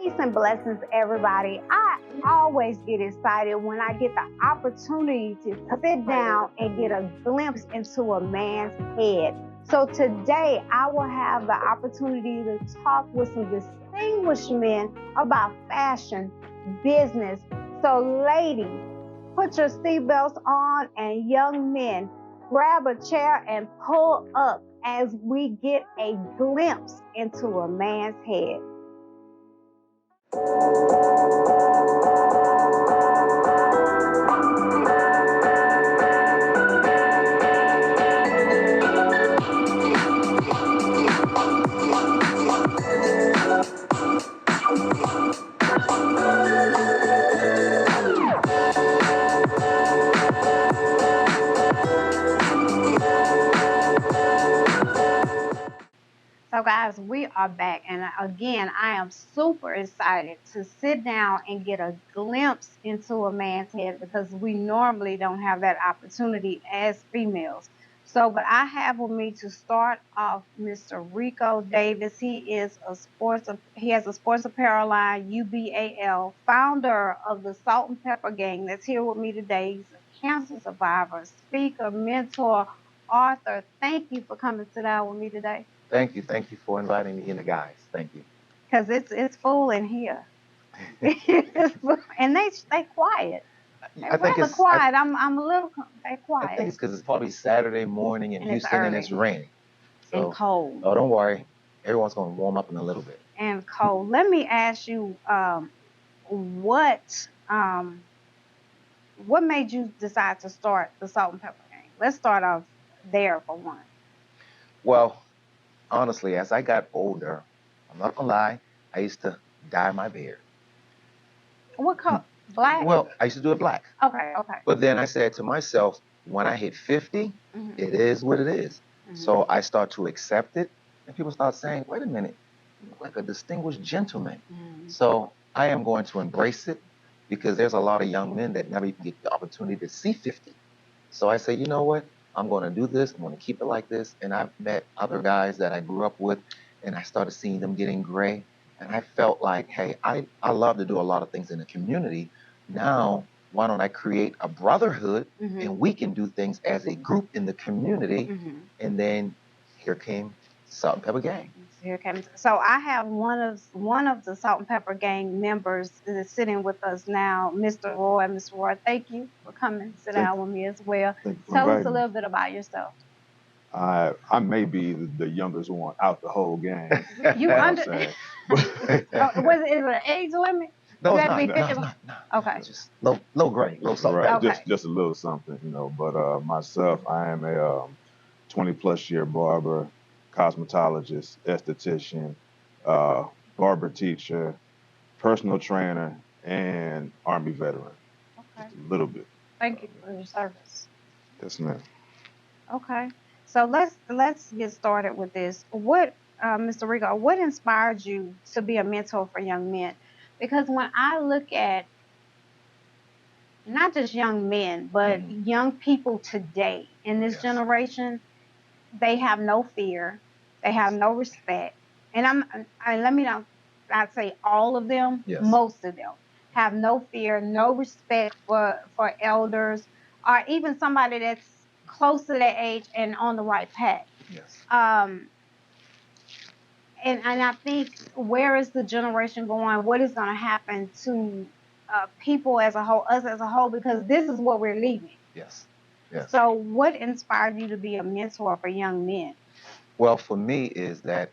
Peace and blessings, everybody. I always get excited when I get the opportunity to sit down and get a glimpse into a man's head. So today, I will have the opportunity to talk with some distinguished men about fashion, business. So ladies, put your seatbelts on, and young men, grab a chair and pull up as we get a glimpse into a man's head. So guys, we are back, and again, I am super excited to sit down and get a glimpse into a man's head because we normally don't have that opportunity as females. So, but I have with me to start off Mr. Rico Davis. He has a sports apparel line, UBAL, founder of the Salt and Pepper Gang. That's here with me today. He's a cancer survivor, speaker, mentor, author. Thank you for coming to sit down with me today. Thank you for inviting me in, the guys. Thank you. Cause it's full in here, and they quiet. They're rather quiet. I'm a little. They quiet. I think it's because it's probably Saturday morning in Houston and it's raining. So, and cold. Oh, don't worry. Everyone's going to warm up in a little bit. And cold. Let me ask you, what made you decide to start the Salt and Pepper Gang? Let's start off there for one. Well, honestly, as I got older, I'm not gonna lie, I used to dye my beard. What color? Black? Well, I used to do it black. Okay. But then I said to myself, when I hit 50, it is what it is. So I start to accept it, and people start saying, wait a minute, you look like a distinguished gentleman. So I am going to embrace it because there's a lot of young men that never even get the opportunity to see 50. So I say, you know what? I'm going to do this. I'm going to keep it like this. And I've met other guys that I grew up with, and I started seeing them getting gray. And I felt like, hey, I love to do a lot of things in the community. Now, why don't I create a brotherhood, and we can do things as a group in the community? And then here came Salt and Pepper Gang. So I have one of the Salt and Pepper Gang members that is sitting with us now, Mr. Roy. Mr. Roy, thank you for coming to sit down with me as well. Tell us a little bit about yourself. I may be the youngest one out the whole gang. You under? Is it an age limit? No, it's not. Okay. Just low grade, low something. Right, okay. just a little something, But myself, I am a 20-plus year barber, cosmetologist, esthetician, barber teacher, personal trainer, and Army veteran. Okay. Just a little bit. Thank you for your service. Yes, ma'am. Okay. So let's get started with this. What, Mr. Rico, what inspired you to be a mentor for young men? Because when I look at not just young men, but young people today in this generation, they have no fear, they have no respect, and let me not say all of them, most of them have no fear, no respect for elders, or even somebody that's close to their age and on the right path. And I think, where is the generation going? What is going to happen to people as a whole, us as a whole? Because this is what we're leaving. Yes. So what inspired you to be a mentor for young men? Well, for me is that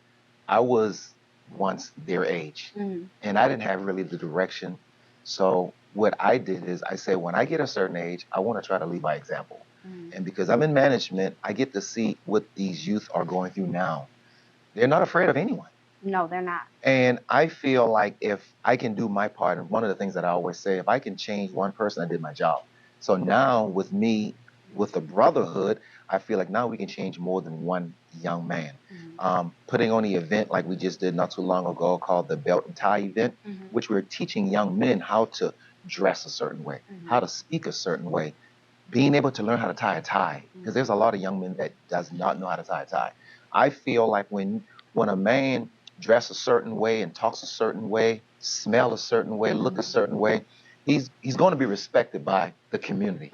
I was once their age, and I didn't have really the direction. So what I did is I said, when I get a certain age, I want to try to lead by example. And because I'm in management, I get to see what these youth are going through now. They're not afraid of anyone. No, they're not. And I feel like if I can do my part, and one of the things that I always say, if I can change one person, I did my job. So now with me, with the brotherhood, I feel like now we can change more than one young man. Putting on the event like we just did not too long ago called the Belt and Tie event, which we're teaching young men how to dress a certain way, how to speak a certain way, being able to learn how to tie a tie, because there's a lot of young men that does not know how to tie a tie. I feel like when a man dress a certain way and talks a certain way, smell a certain way, look a certain way, he's going to be respected by the community.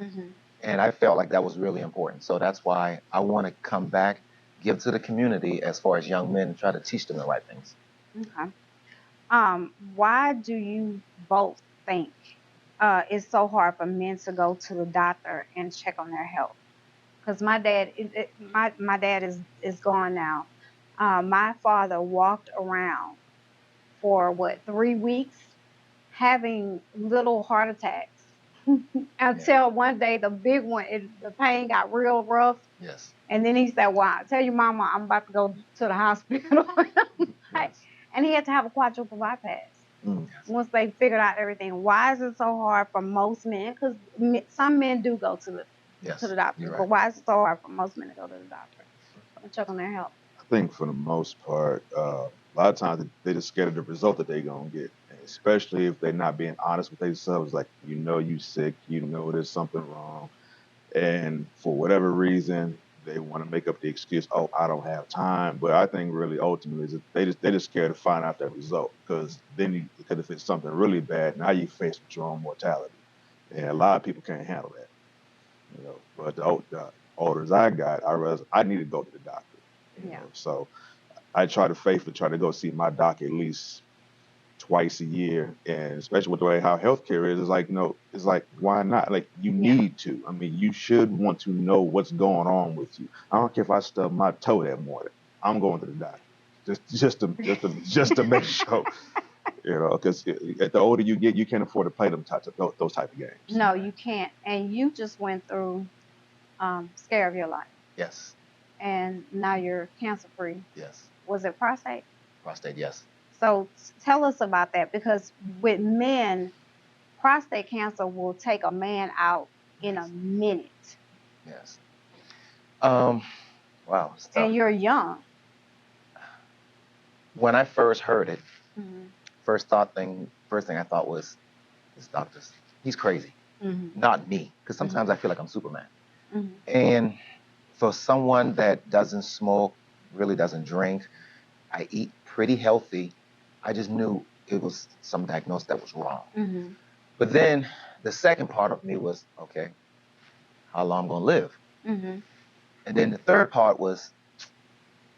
And I felt like that was really important. So that's why I want to come back, give to the community as far as young men and try to teach them the right things. Okay. Why do you both think it's so hard for men to go to the doctor and check on their health? Because my dad, my dad is gone now. My father walked around for what 3 weeks, having little heart attacks, until one day the big one, the pain got real rough. Yes. And then he said, "Well, tell your mama I'm about to go to the hospital." Yes. And he had to have a quadruple bypass. Mm. Once they figured out everything. Why is it so hard for most men? Because some men do go to the Yes, doctor, you're but right. why is it so hard for most men to go to the doctor and check on their health? I think for the most part, a lot of times they're just scared of the result that they're gonna get, and especially if they're not being honest with themselves. Like, you sick, there's something wrong, and for whatever reason they want to make up the excuse, oh, I don't have time. But I think really ultimately is that they just scared to find out that result, because because if it's something really bad, now you face with your own mortality, and a lot of people can't handle that. But the older as I got, I realized I need to go to the doctor. Yeah. So I try to faithfully try to go see my doc at least twice a year, and especially with the way how healthcare is, it's like, no, it's like, why not? Like, you need to. I mean, you should want to know what's going on with you. I don't care if I stub my toe that morning. I'm going to the doctor just to make sure. Because the older you get, you can't afford to play those type of games. No, you can't. And you just went through scare of your life. Yes. And now you're cancer free. Yes. Was it prostate? Prostate, yes. So tell us about that, because with men, prostate cancer will take a man out in a minute. Yes. Wow, it's tough. And you're young. When I first heard it, Mm-hmm. first thing I thought was, this doctor's, he's crazy. Mm-hmm. Not me, because sometimes I feel like I'm Superman. Mm-hmm. And for someone that doesn't smoke, really doesn't drink, I eat pretty healthy, I just knew it was some diagnosis that was wrong. Mm-hmm. But then the second part of me was, okay, how long I'm going to live? Mm-hmm. And then the third part was,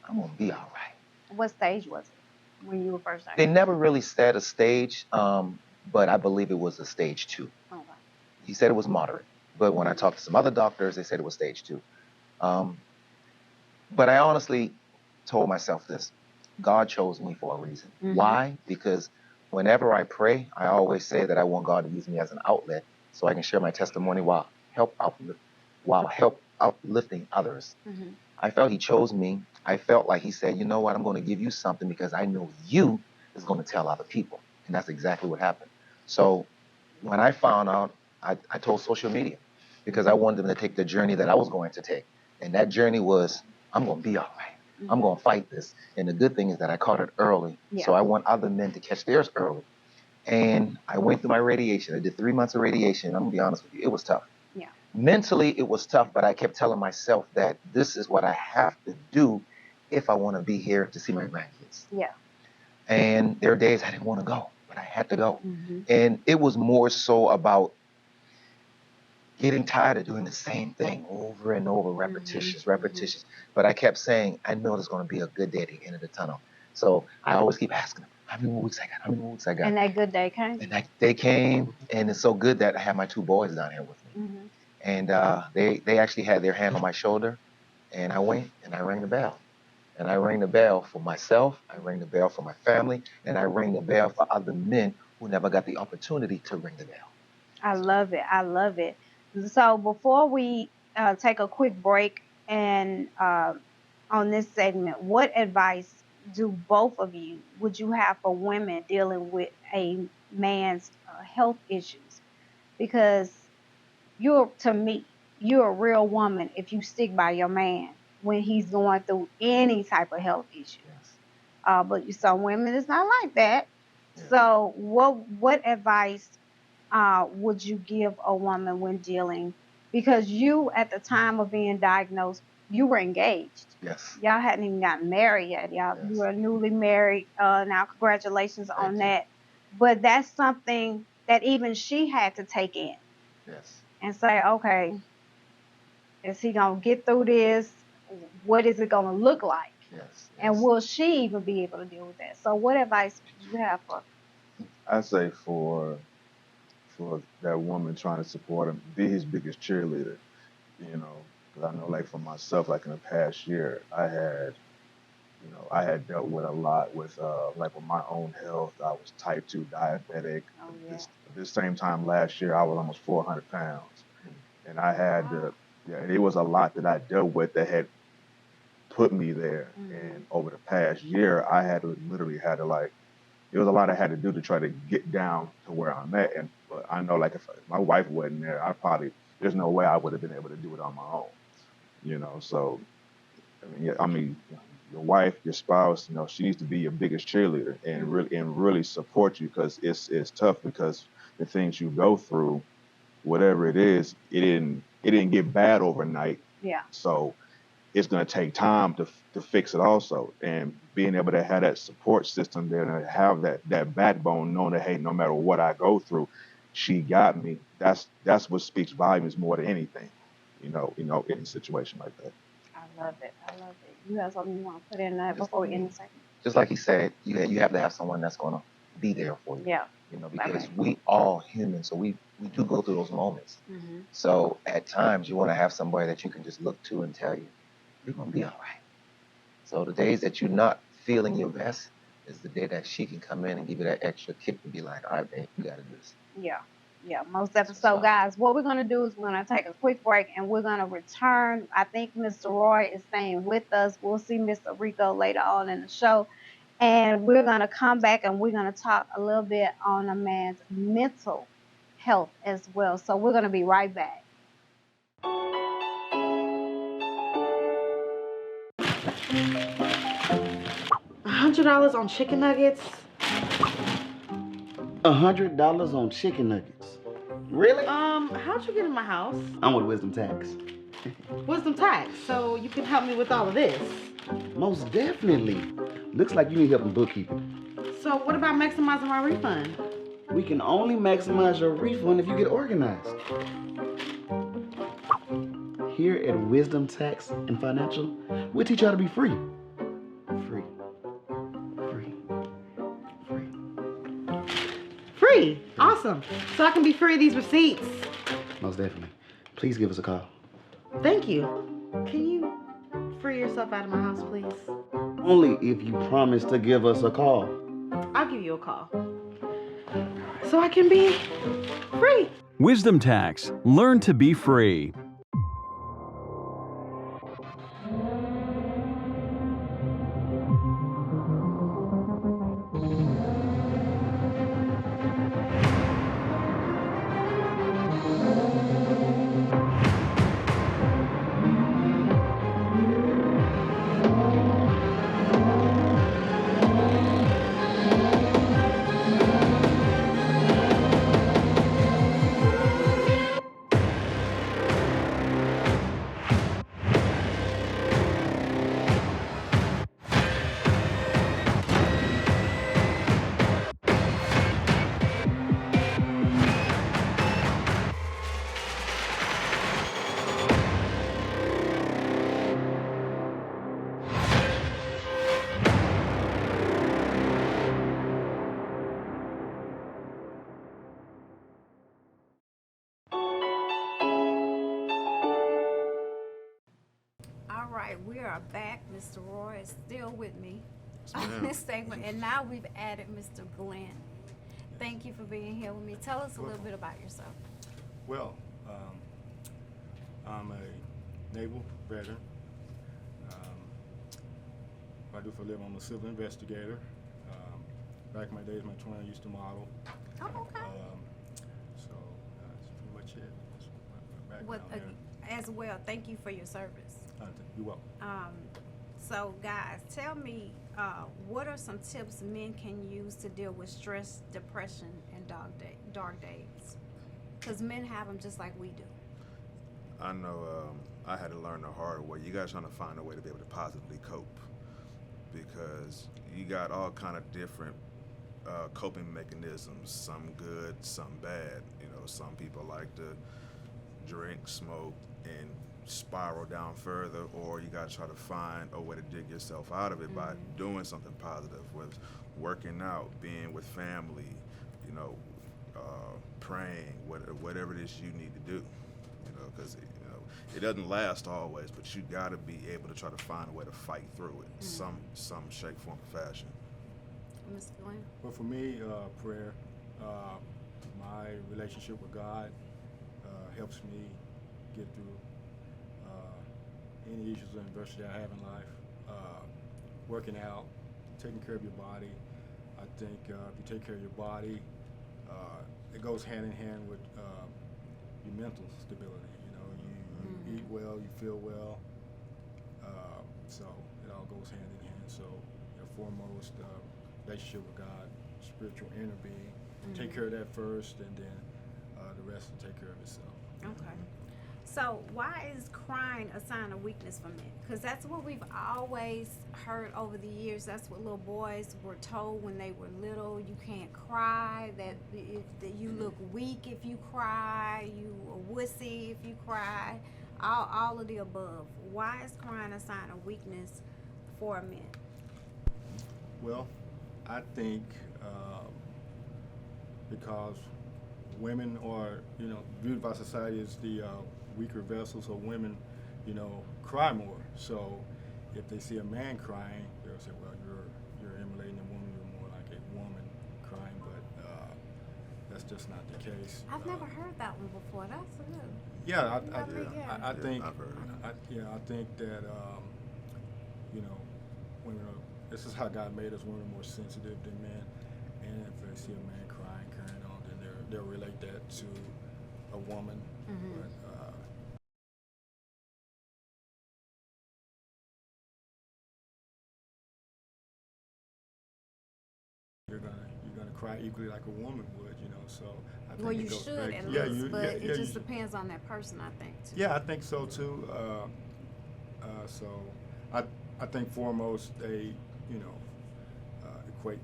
I'm going to be all right. What stage was it when you were first They diagnosed? never really said a stage, but I believe it was a stage 2. Okay. He said it was moderate, but when I talked to some other doctors, they said it was stage 2. Um, but I honestly told myself this: God chose me for a reason. Mm-hmm. Why? Because whenever I pray, I always say that I want God to use me as an outlet so I can share my testimony while help uplifting others. Mm-hmm. I felt He chose me. I felt like He said, you know what, I'm going to give you something because I know you is going to tell other people. And that's exactly what happened. So when I found out, I told social media because I wanted them to take the journey that I was going to take. And that journey was, I'm going to be all right. Mm-hmm. I'm going to fight this. And the good thing is that I caught it early. Yeah. So I want other men to catch theirs early. And I went through my radiation. I did 3 months of radiation. I'm going to be honest with you, it was tough. Yeah. Mentally, it was tough, but I kept telling myself that this is what I have to do if I want to be here to see my grandkids. Yeah. And there are days I didn't want to go, but I had to go. Mm-hmm. And it was more so about getting tired of doing the same thing over and over, repetitious. But I kept saying, I know there's going to be a good day at the end of the tunnel. So I always keep asking them, how many more weeks I got? How many more weeks I got? And that good day came. And they came, and it's so good that I have my 2 boys down here with me. Mm-hmm. And they actually had their hand on my shoulder, and I went and I rang the bell. And I rang the bell for myself, I rang the bell for my family, and I rang the bell for other men who never got the opportunity to ring the bell. I love it. I love it. So before we take a quick break and on this segment, what advice do both of you would you have for women dealing with a man's health issues? Because to me, you're a real woman if you stick by your man when he's going through any type of health issue. Yes. But some women it's not like that. Yeah. So what advice would you give a woman when dealing? Because you, at the time of being diagnosed, you were engaged. Yes. Y'all hadn't even gotten married yet. You Yes. were newly married. Now, congratulations Thank on you. that. But that's something that even she had to take in Yes. and say, okay, is he gonna get through this? What is it gonna look like? Yes. And Yes. will she even be able to deal with that? So, what advice do you have for? I say for that woman trying to support him, be his biggest cheerleader. You know, because I know, like for myself, like in the past year, I had dealt with a lot with like with my own health. I was type 2 diabetic. Oh yeah. This same time last year, I was almost 400 pounds, and I had Wow. yeah, and it was a lot that I dealt with that had put me there. Mhm. And over the past year, I had to literally had to like it was a lot I had to do to try to get down to where I'm at. And but I know like if my wife wasn't there, there's no way I would have been able to do it on my own. So I mean, yeah, your wife, your spouse, she needs to be your biggest cheerleader and Mhm. really support you because it's tough because the things you go through, whatever it is, it didn't get bad overnight. Yeah. So it's going to take time to fix it also, and being able to have that support system there and have that backbone, knowing that hey, no matter what I go through, she got me. That's what speaks volumes more than anything. In a situation like that. I love it. I love it. You have something you want to put in that Just, before we end the segment? just like he said, you have to have someone that's gonna be there for you. Yeah. Because Okay. we all human, so we do go through those moments. Mhm. So at times you want to have somebody that you can just look to and tell you, you're gonna be all right. So the days that you're not feeling your best is the day that she can come in and give you that extra kick to be like, all right, babe, you gotta do this. Yeah. Yeah, most That's definitely. what's So, up. guys, what we're going to do is we're going to take a quick break and we're going to return. I think Mr. Roy is staying with us. We'll see Mr. Rico later on in the show. And we're going to come back and we're going to talk a little bit on a man's mental health as well. So, we're going to be right back. $100 on chicken nuggets? $100 on chicken nuggets. Really? How'd you get in my house? I'm with Wisdom Tax. Wisdom tax, so you can help me with all of this. Most definitely. Looks like you need help in bookkeeping. So, what about maximizing my refund? We can only maximize your refund if you get organized. Here at Wisdom Tax and Financial, we teach you how to be free. Free. Free. Free. Free. Awesome. So I can be free of these receipts. Most definitely. Please give us a call. Thank you. Can you free yourself out of my house, please? Only if you promise to give us a call. I'll give you a call. So I can be free. Wisdom Tax. Learn to be free. All right, we are back. Mr. Roy is still with me on this segment, and now we've added Mr. Glenn. Thank you for being here with me. Tell us a little bit about yourself. Well, I'm a naval veteran. What I do for a living, I'm a civil investigator. Back in my days, my twin used to model. Oh, okay. So that's pretty much it. That's my What, background as well, thank you for your service. there. You're welcome. So, guys, tell me, what are some tips men can use to deal with stress, depression, and dark days? Because men have them just like we do. I know I had to learn the hard way. You got to try to find a way to be able to positively cope because you got all kind of different coping mechanisms. Some good, some bad. You know, some people like to drink, smoke, and spiral down further, or you got to try to find a way to dig yourself out of it by doing something positive, with working out, being with family, you know, praying, whatever it is you need to do, you know, because you know it doesn't last always, but you got to be able to try to find a way to fight through it, some shape, form, or fashion. Mr. Glenn? Well, for me, prayer, my relationship with God helps me get through any issues or adversity I have in life. Working out, taking care of your body. I think if you take care of your body, it goes hand in hand with your mental stability. You know, you eat well, you feel well, so it all goes hand in hand. So, you know, foremost, relationship with God, spiritual inner being. Take care of that first, and then the rest will take care of itself. Okay. So why is crying a sign of weakness for men? Because that's what we've always heard over the years. That's what little boys were told when they were little. You can't cry, that you look weak if you cry, you a wussy if you cry, all of the above. Why is crying a sign of weakness for men? Well, I think because women are, you know, viewed by society as the weaker vessels, so women, you know, cry more. So if they see a man crying, they'll say, well, you're emulating a woman, you're more like a woman crying, but that's just not the case. I've never heard that one before. That's good. Yeah, I Yeah, think, I've heard it. I think that, you know, women are, this is how God made us, women are more sensitive than men, and if they see a man crying, carrying on, then they'll relate that to a woman. But, you're gonna cry equally like a woman would, you know. So I think Well, it you goes should back at to, least, but it just depends on that person, I think. Too. yeah, I think so too. So I think foremost they, you know, equate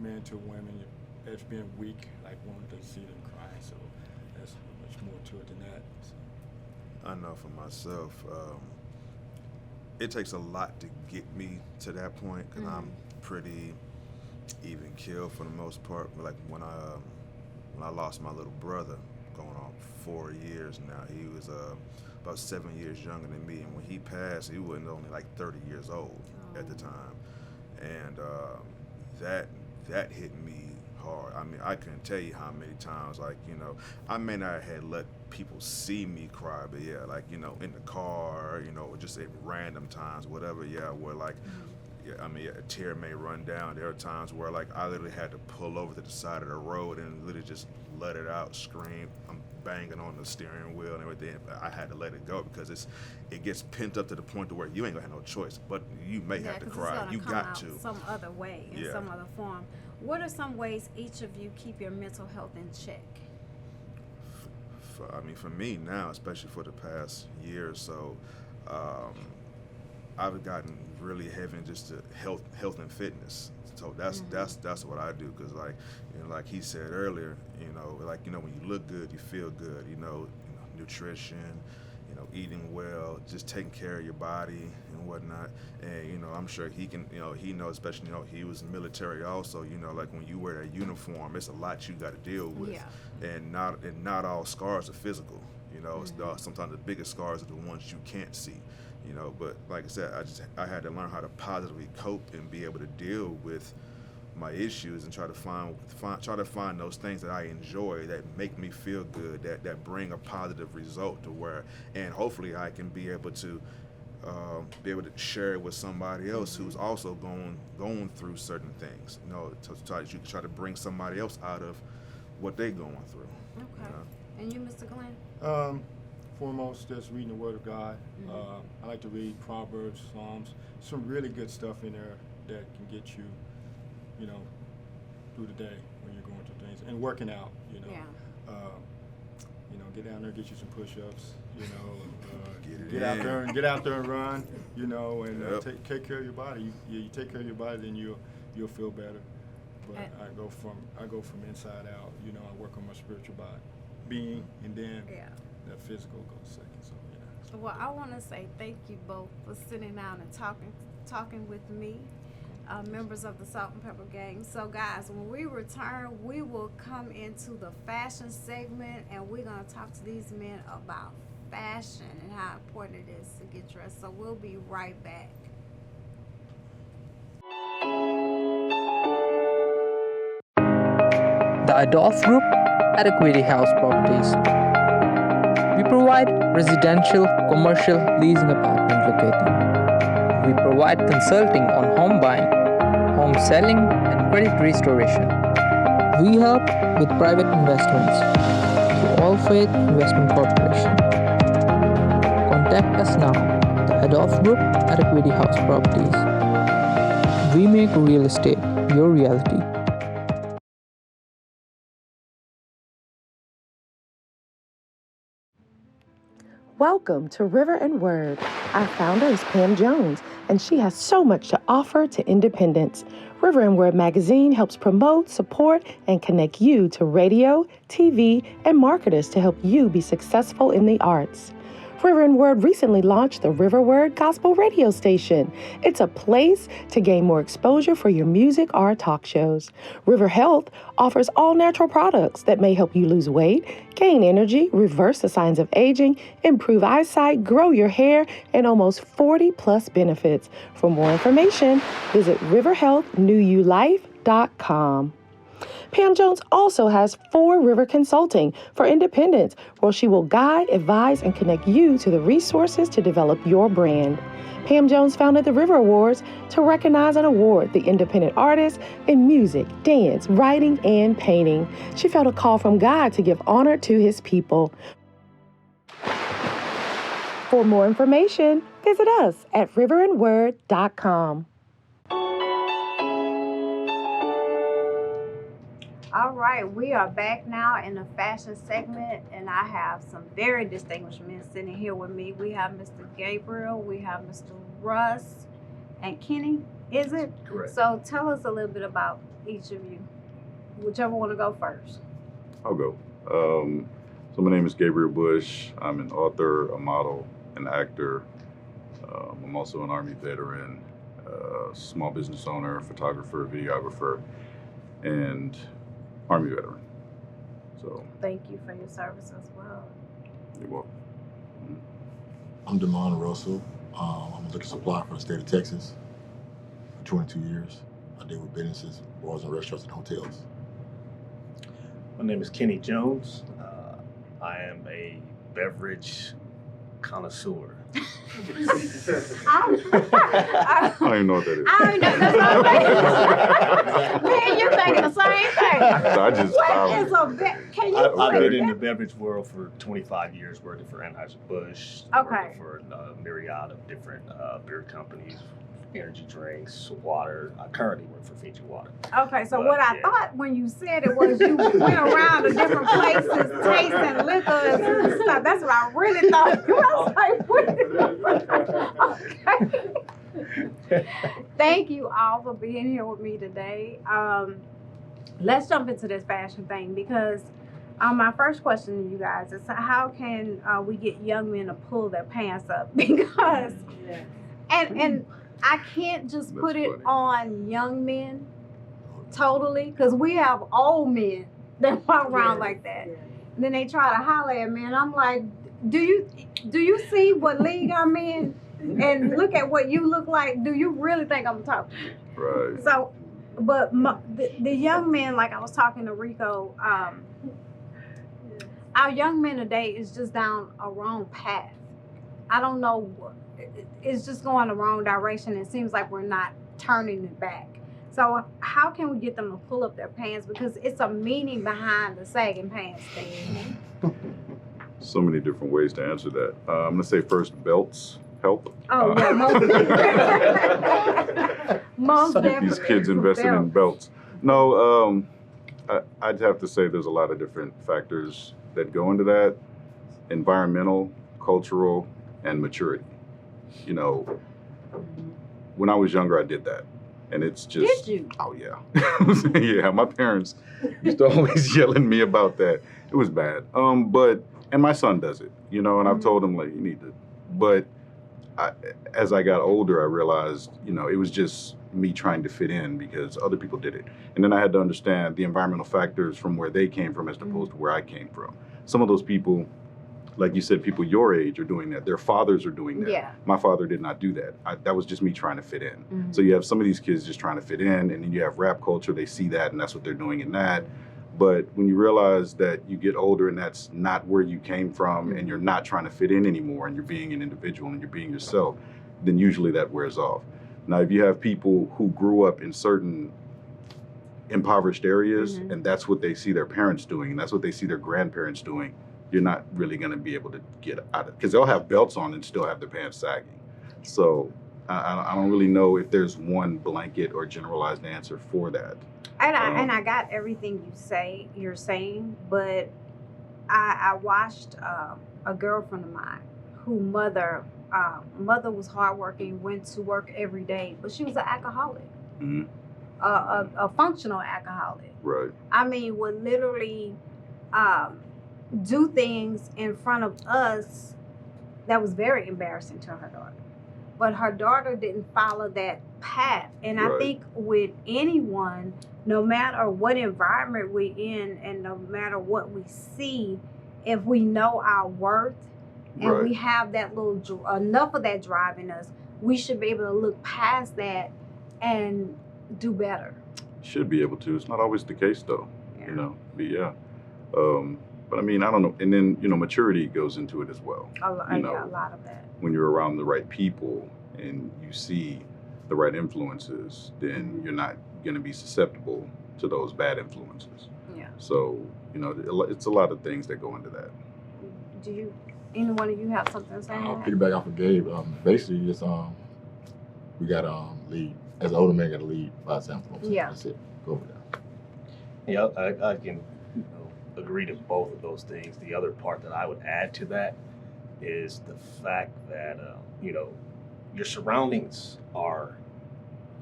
men to women as being weak, like women, they see them crying. So there's much more to it than that. So. I know for myself, it takes a lot to get me to that point because I'm pretty even killed for the most part. Like when I lost my little brother, going on 4 years now. He was about 7 years younger than me, and when he passed, he wasn't only like 30 years old at the time, and that hit me hard. I mean, I couldn't tell you how many times, like, you know, I may not have let people see me cry, but yeah, like, you know, in the car, you know, just at random times, whatever, yeah, where like, yeah, I mean, yeah, a tear may run down. There are times where like I literally had to pull over to the side of the road and literally just let it out, scream. I'm banging on the steering wheel and everything. I had to let it go because it gets pent up to the point to where you ain't gonna have no choice, but you may have to 'Cause cry. it's gonna You come got out to. some other way, in Yeah. some other form. What are some ways each of you keep your mental health in check? I mean, for me now, especially for the past year or so, I've gotten really heavy into just the health and fitness. So that's what I do, because like, you know, like he said earlier, you know, like, you know, when you look good, you feel good. You know, nutrition, you know, eating well, just taking care of your body and whatnot. And you know, I'm sure he can, you know, he knows, especially, you know, he was military also. You know, like when you wear that uniform, it's a lot you got to deal with. Yeah. And not all scars are physical. You know, sometimes the biggest scars are the ones you can't see. You know, but like I said, I had to learn how to positively cope and be able to deal with my issues and try to find those things that I enjoy, that make me feel good, that bring a positive result to where, and hopefully I can be able to share it with somebody else who's also going through certain things. You know, to try to bring somebody else out of what they're going through. Okay. You know? And you, Mr. Glenn? Foremost, just reading the Word of God. I like to read Proverbs, Psalms. Some really good stuff in there that can get you, you know, through the day when you're going through things. And working out, you know. Yeah. You know, get down there, get you some push-ups. You know, get out there and run. You know, and take care of your body. You take care of your body, then you'll feel better. But I go from inside out. You know, I work on my spiritual being, and then that physical goes second. So yeah. Well, I want to say thank you both for sitting down and talking with me, members of the Salt and Pepper Gang. So guys, when we return, we will come into the fashion segment, and we're going to talk to these men about fashion and how important it is to get dressed. So we'll be right back. The Adolph Group at Equity House Properties. We provide residential, commercial leasing apartment locating. We provide consulting on home buying, home selling, and credit restoration. We help with private investments through All Faith Investment Corporation. Contact us now, the Adolph Group at Equity House Properties. We make real estate your reality. Welcome to River and Word. Our founder is Pam Jones, and she has so much to offer to independents. River and Word magazine helps promote, support, and connect you to radio, TV, and marketers to help you be successful in the arts. River and Word recently launched the River Word Gospel Radio Station. It's a place to gain more exposure for your music or talk shows. River Health offers all natural products that may help you lose weight, gain energy, reverse the signs of aging, improve eyesight, grow your hair, and almost 40 plus benefits. For more information, visit riverhealthnewulife.com. Pam Jones also has 4 River Consulting for independents, where she will guide, advise, and connect you to the resources to develop your brand. Pam Jones founded the River Awards to recognize and award the independent artists in music, dance, writing, and painting. She felt a call from God to give honor to his people. For more information, visit us at riverandword.com. All right, we are back now in the fashion segment, and I have some very distinguished men sitting here with me. We have Mr. Gabriel, we have Mr. Russ, and Kenny, is it? Correct. So tell us a little bit about each of you, whichever want to go first. I'll go. So my name is Gabriel Bush. I'm an author, a model, an actor. I'm also an Army veteran, small business owner, photographer, videographer, and Army veteran. So Thank you for your service as well. you're welcome. I'm Damon Russell. I'm a liquor supplier for the state of Texas for 22 years. I deal with businesses, bars and restaurants and hotels. My name is Kenny Jones. I am a beverage connoisseur. I don't even know what that is. I don't know. That's what Man, you're thinking the same thing. So I just Can you I've been in the beverage world for 25 years, working for Anheuser-Busch, working for a myriad of different beer companies, energy drinks, water. I currently work for Fiji Water. Okay, so what I thought when you said it was you went around to different places tasting liquors and stuff. That's what I really thought. I was like, okay. Thank you all for being here with me today. Let's jump into this fashion thing, because my first question to you guys is, how can we get young men to pull their pants up? Because and I can't just put it on young men totally, because we have old men that walk around like that. And then they try to holler at me, and I'm like, do you see what league I'm in? And look at what you look like. Do you really think I'm talking? Right. So, but the young men, like I was talking to Rico, our young men today is just down a wrong path. I don't know. It's just going the wrong direction. It seems like we're not turning it back. So how can we get them to pull up their pants? Because it's a meaning behind the sagging pants thing. So many different ways to answer that. I'm gonna say first, belts help. Oh yeah, most definitely. These kids investing in belts. No, I'd have to say there's a lot of different factors that go into that: environmental, cultural, and maturity. You know, when I was younger, I did that. And it's just... Did you? Oh, yeah. Yeah, my parents used to always yell at me about that. It was bad. And my son does it, you know, and I've told him, like, you need to. But as I got older, I realized, you know, it was just me trying to fit in because other people did it. And then I had to understand the environmental factors from where they came from as opposed to where I came from. Some of those people, like you said, people your age are doing that. Their fathers are doing that. Yeah. My father did not do that. That was just me trying to fit in. So you have some of these kids just trying to fit in, and then you have rap culture. They see that, and that's what they're doing in that. But when you realize that you get older and that's not where you came from, and you're not trying to fit in anymore, and you're being an individual and you're being yourself, then usually that wears off. Now, if you have people who grew up in certain impoverished areas, and that's what they see their parents doing, and that's what they see their grandparents doing, you're not really going to be able to get out of it, because they'll have belts on and still have their pants sagging. So I don't really know if there's one blanket or generalized answer for that. And I got everything you're saying, but I watched a girlfriend of mine who mother was hardworking, went to work every day, but she was an alcoholic, a functional alcoholic. Right. I mean, would literally do things in front of us that was very embarrassing to her daughter. But her daughter didn't follow that path. And I think with anyone, no matter what environment we're in and no matter what we see, if we know our worth and we have that enough of that drive in us, we should be able to look past that and do better. Should be able to. It's not always the case, though. You know, but I mean, I don't know. And then, you know, maturity goes into it as well. A lot of that. When you're around the right people and you see the right influences, then you're not going to be susceptible to those bad influences. Yeah. So, you know, it's a lot of things that go into that. Do any one of you have something to say? I'll piggyback off of Gabe. Basically, it's we got to lead. As an older man, got to lead by example. Yeah. That's it. Go over there. Yeah, I can agree to both of those things. The other part that I would add to that is the fact that your surroundings are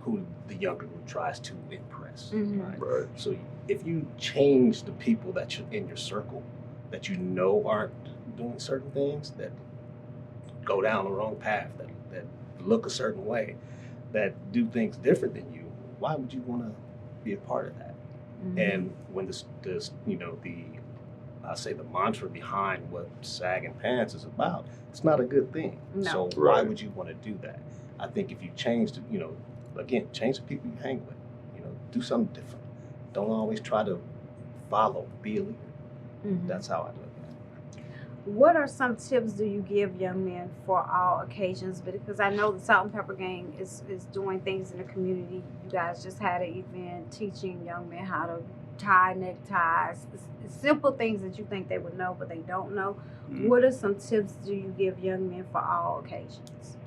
who the younger group tries to impress. Right? So if you change the people that you're in your circle that you know aren't doing certain things, that go down the wrong path, that look a certain way, that do things different than you, why would you want to be a part of that? And when the mantra behind what sagging pants is about, it's not a good thing. No. So why would you want to do that? I think if you change change the people you hang with, do something different. Don't always try to follow, be a leader. That's how I look at it. What are some tips do you give young men for all occasions? Because I know the Salt and Pepper Gang is doing things in the community. You guys just had an event teaching young men how to tie neckties. It's simple things that you think they would know, but they don't know. What are some tips do you give young men for all occasions?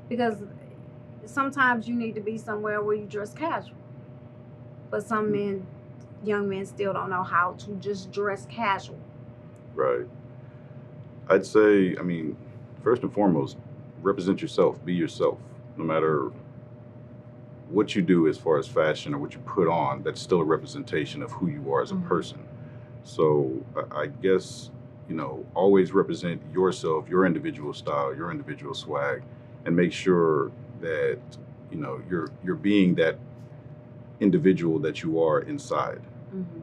Because sometimes you need to be somewhere where you dress casual. But some young men still don't know how to just dress casual. Right. I'd say, first and foremost, represent yourself, be yourself. No matter what you do as far as fashion or what you put on, that's still a representation of who you are as a person. So I guess, always represent yourself, your individual style, your individual swag, and make sure that, you're being that individual that you are inside.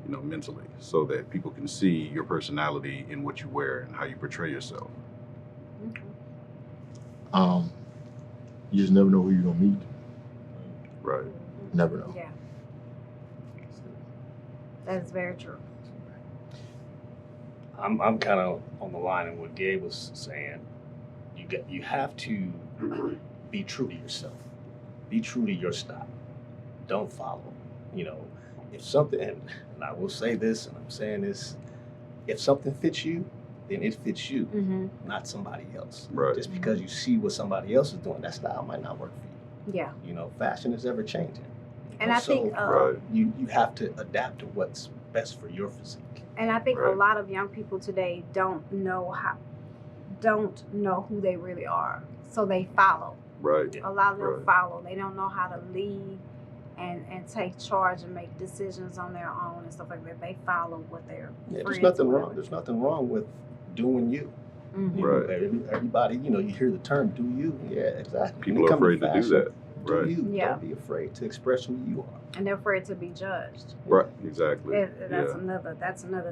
Mentally, so that people can see your personality in what you wear and how you portray yourself. You just never know who you're gonna meet. Right. Never know. Yeah. That is very true. I'm kind of on the line of what Gabe was saying. You have to be true to yourself. Be true to your style. Don't follow. If something, and I will say this, and I'm saying this, if something fits you, then it fits you, not somebody else. Right. Just because you see what somebody else is doing, that style might not work for you. Yeah. Fashion is ever changing. And I think you have to adapt to what's best for your physique. And I think a Right. lot of young people today don't know who they really are, so they follow. Right. A lot of them Right. follow. They don't know how to lead and take charge and make decisions on their own and stuff like that. They follow what they're There's friends nothing with. wrong. There's nothing wrong with doing you. Mhm. You know, Right. everybody, you hear the term "do you." Yeah, exactly. People are afraid to do that. Do Right. you? Yeah. Don't be afraid to express who you are. And they're afraid to be judged. Right. Exactly. That's Yeah. another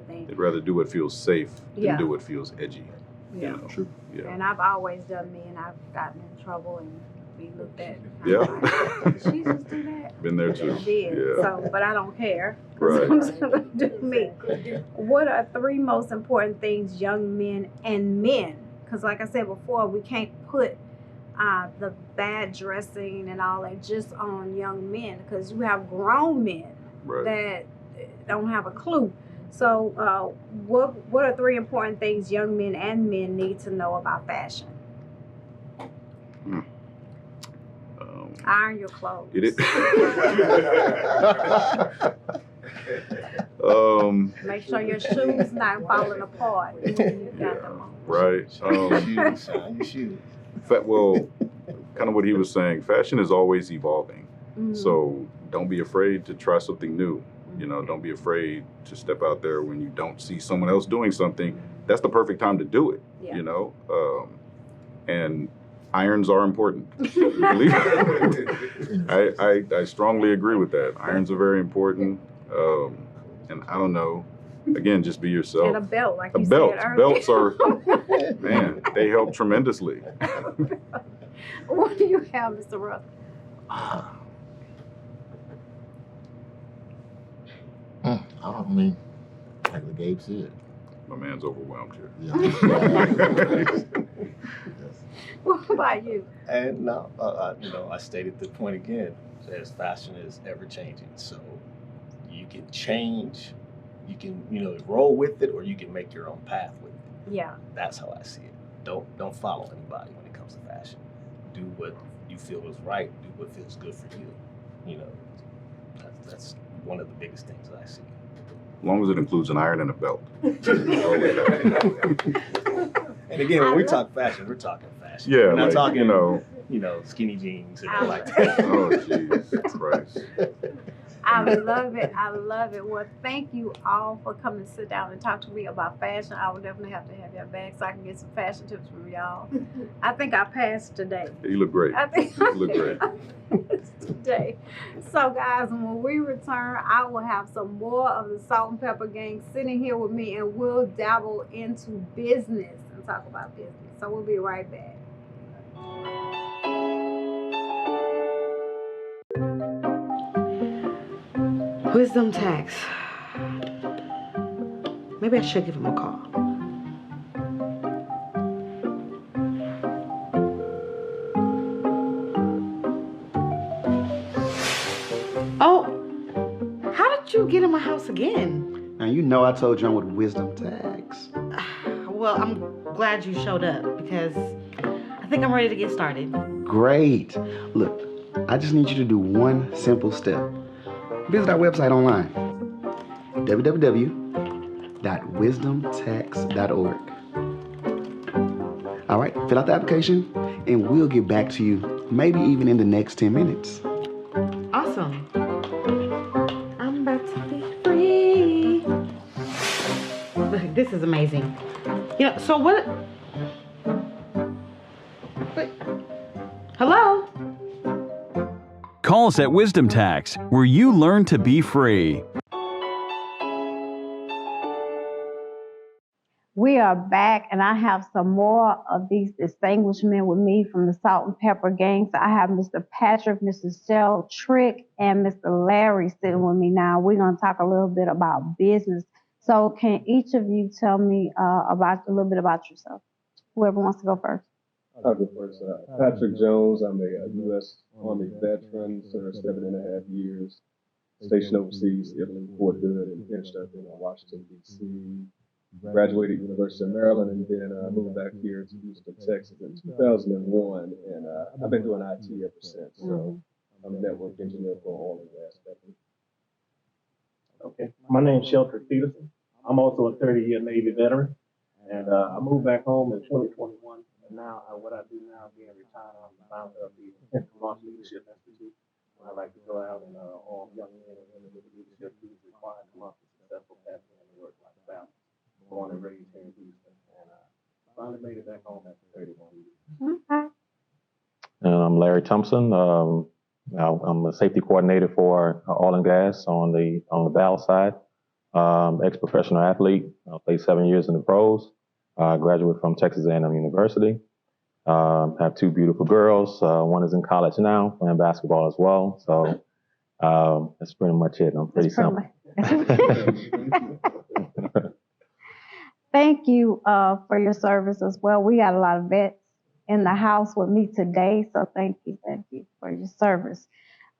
thing. They'd rather do what feels safe than Yeah. do what feels edgy. Yeah. You know? True. Yeah. And I've always done me, and I've gotten in trouble and be looked at. Yeah. Like, she just do that. Been there too. I did. Yeah. So, but I don't care. 'Cause Right. I'm just gonna do me. What are 3 most important things young men and men? Because, like I said before, we can't put the bad dressing and all that just on young men, because you have grown men Right. that don't have a clue. So, what are 3 important things young men and men need to know about fashion? Iron your clothes. It is. Make sure your shoes not falling apart. You got them on. Right. You shoes. Well, kind of what he was saying. Fashion is always evolving. Mhm. So don't be afraid to try something new. You know, don't be afraid to step out there when you don't see someone else doing something. That's the perfect time to do it. Yeah. You know, and irons are important. I strongly agree with that. Irons are very important. And I don't know. Again, just be yourself. And a belt, like A you belt. said earlier. Belts are, man, they help tremendously. What do you have, Mr. Russell? I mean, like the Gabe said. My man's overwhelmed here. Yeah. What about you? And now, I stated the point again, as fashion is ever changing. So you can change, you can, roll with it, or you can make your own path with it. Yeah. That's how I see it. Don't follow anybody when it comes to fashion. Do what you feel is right. Do what feels good for you. That's one of the biggest things that I see. As long as it includes an iron and a belt. And again, when we talk fashion, we're talking fashion. Yeah, we're not like, talking, skinny jeans and like that. Oh, jeez, Christ. I love it. I love it. Well, thank you all for coming to sit down and talk to me about fashion. I will definitely have to have your back so I can get some fashion tips from y'all. I think I passed today. You look great. I think You look great. today. So, guys, when we return, I will have some more of the Salt and Pepper Gang sitting here with me, and we'll dabble into business and talk about business. So we'll be right back. Wisdom Tax. Maybe I should give him a call. Oh, how did you get in my house again? Now, you know I told you I'm with Wisdom Tax. Well, I'm glad you showed up because I think I'm ready to get started. Great. Look, I just need you to do one simple step. Visit our website online, www.wisdomtax.org. All right, fill out the application, and we'll get back to you, maybe even in the next 10 minutes. Awesome. I'm about to be free. Look, this is amazing. So what? Hello? Call us at Wisdom Tax, where you learn to be free. We are back, and I have some more of these distinguished men with me from the Salt and Pepper Gang. So I have Mr. Patrick, Mr. Shell Trick, and Mr. Larry sitting with me now. We're going to talk a little bit about business. So can each of you tell me a little bit about yourself? Whoever wants to go first. I'll go first. Patrick Jones. I'm a U.S. Army veteran, served 7.5 years, stationed overseas, Italy, Fort Hood, and finished up in Washington, D.C. Graduated University of Maryland, and then moved back here to Houston, Texas in 2001, and I've been doing IT ever since. So I'm a network engineer for oil and gas company. Okay. My name's Shelter Peterson. I'm also a 30-year Navy veteran. And I moved back home in 2021. And now, what I do now, being retired, I'm the founder of the Intermonth Leadership Institute. I like to go out and arm young men and women with leadership tools required to month successful pathway in the work-life balance. Born and raised here in Houston. And finally made it back home after 31 years. Okay. And I'm Larry Thompson. I'm a safety coordinator for oil and gas on the valve side. Ex-professional athlete. I played 7 years in the pros. Graduate from Texas A&M University. Have two beautiful girls. One is in college now, playing basketball as well. So that's pretty much it. I'm pretty simple. Thank you for your service as well. We got a lot of vets in the house with me today, so thank you for your service.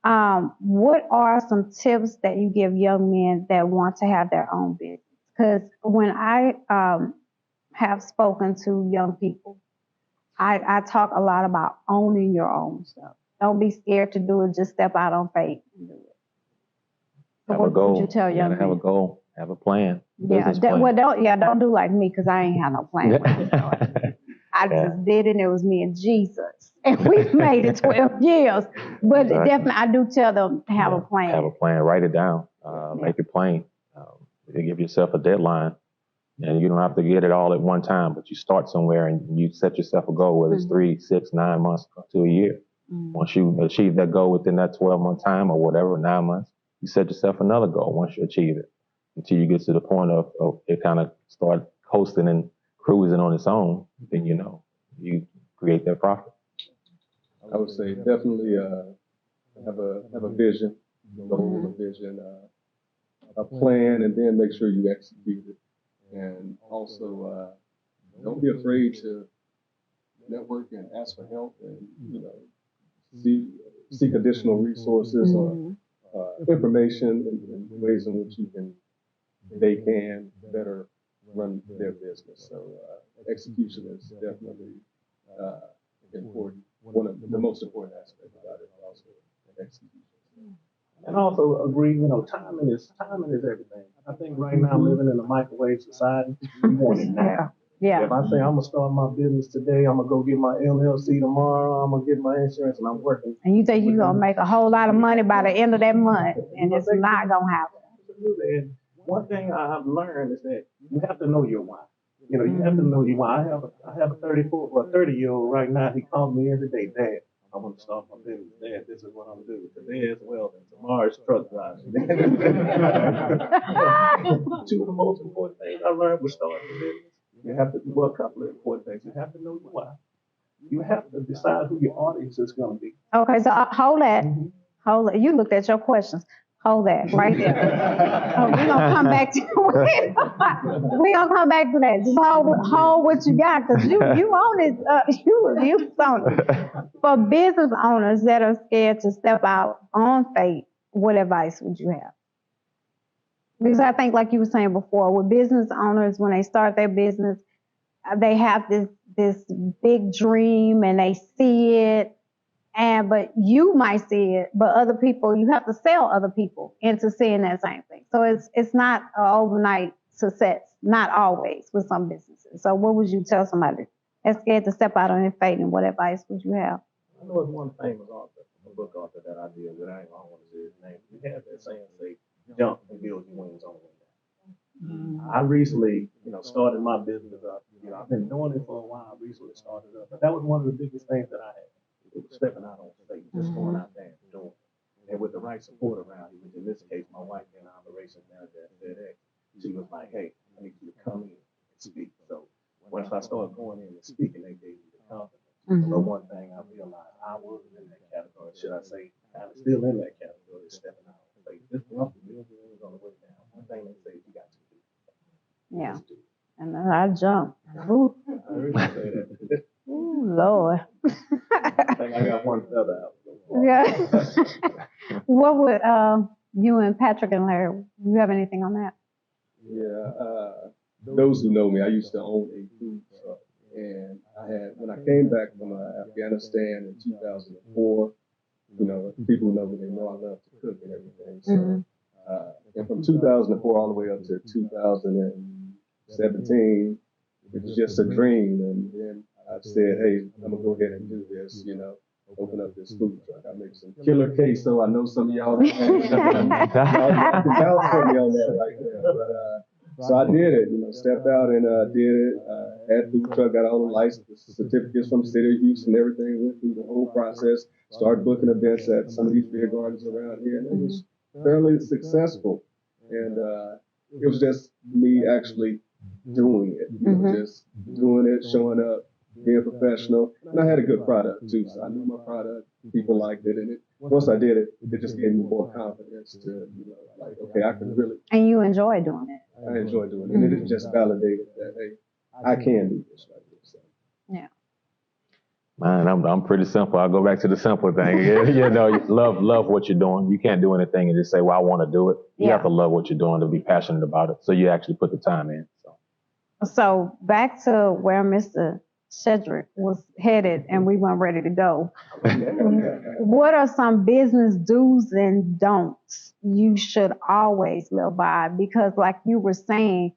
What are some tips that you give young men that want to have their own business? Because when I have spoken to young people, I talk a lot about owning your own stuff. Don't be scared to do it. Just step out on faith and do it. So Have a goal. Would you tell young men? Have a goal. Have a plan. Yeah. Don't do like me, because I ain't had no plan. I just did it. And it was me and Jesus, and we've made it 12 years. But definitely, I do tell them to have a plan. Have a plan. Write it down. Make it plain. You give yourself a deadline, and you don't have to get it all at one time. But you start somewhere, and you set yourself a goal, whether it's 3, 6, 9 months to a year. Once you achieve that goal within that 12-month time or whatever, 9 months, you set yourself another goal once you achieve it, until you get to the point of it kind of start coasting and cruising on its own. Then you create that profit. I would say definitely have a vision, goal, a vision, a plan, and then make sure you execute it. And also don't be afraid to network and ask for help, and seek additional resources or information and ways in which they can better run their business. So execution is definitely important. One of the most important aspects about it is also execution. And also agree, timing is everything. I think right now, living in a microwave society, we want it now. Yeah. If I say I'm gonna start my business today, I'm gonna go get my LLC tomorrow, I'm gonna get my insurance, and I'm working. And you think you're gonna make a whole lot of money by the end of that month, and it's not gonna happen. Absolutely. And one thing I've learned is that you have to know your why. You have to know your why. I have a 30-year-old right now. He calls me every day, Dad, I want to start my business. Dad, this is what I'm doing. Today is welding. Tomorrow is truck driving. Two of the most important things I learned was starting a business. You have to, a couple of important things. You have to know your why. You have to decide who your audience is going to be. Okay, so hold that. Hold it. You looked at your questions. Hold that right there. We're gonna come back to we're gonna come back to that. Just hold what you got, because you own it. You own it. For business owners that are scared to step out on faith, what advice would you have? Because I think, like you were saying before, with business owners, when they start their business, they have this big dream and they see it. But you might see it, but other people, you have to sell other people into seeing that same thing. So it's not an overnight success, not always with some businesses. So what would you tell somebody that's scared to step out on their faith, and what advice would you have? I know it's one famous author, a book author that I deal with. I don't want to say his name. He has that saying, say, jump and build your wings on it. I recently, started my business up. I've been doing it for a while. I recently started up, but that was one of the biggest things that I had. It was stepping out on faith, just going out there and doing it. And with the right support around you, which in this case, my wife being an operations manager at FedEx, she was like, hey, I need you to come in and speak. So once I started going in and speaking, they gave me the confidence. But one thing I realized, I was in that category, should I say, I'm still in that category, stepping out on faith. Just jump and build your wings on the way down. One thing they say, you got to do. Yeah. And then I jumped. Ooh. I heard you say that. Ooh, Lord. I think I got one feather out. Yeah. What would you and Patrick and Larry, you have anything on that? Yeah. Those who know me, I used to own a food truck, and when I came back from Afghanistan in 2004, people who know me, they know I love to cook and everything. So And from 2004 all the way up to 2017, it was just a dream. And then I said, hey, I'm gonna go ahead and do this, open up this food truck. I make some killer queso. I know some of y'all don't have to vouch for me on that right there. But so I did it, stepped out and did it. Had food truck, got all the license certificates from the city of Houston, everything, went through the whole process, started booking events at some of these beer gardens around here, and it was fairly successful. And it was just me actually doing it, just doing it, showing up, being professional. And I had a good product too, so I knew my product, people liked it, and once I did it, it just gave me more confidence to, like, okay, I can really. And you enjoy doing it. I enjoy doing it, and it just validated that, hey, I can do this right here. So. Yeah. Man, I'm pretty simple. I'll go back to the simple thing. You love what you're doing. You can't do anything and just say, well, I want to do it. You have to love what you're doing to be passionate about it. So you actually put the time in. So back to where Mr. Cedric was headed and we weren't ready to go. What are some business do's and don'ts you should always live by? Because like you were saying,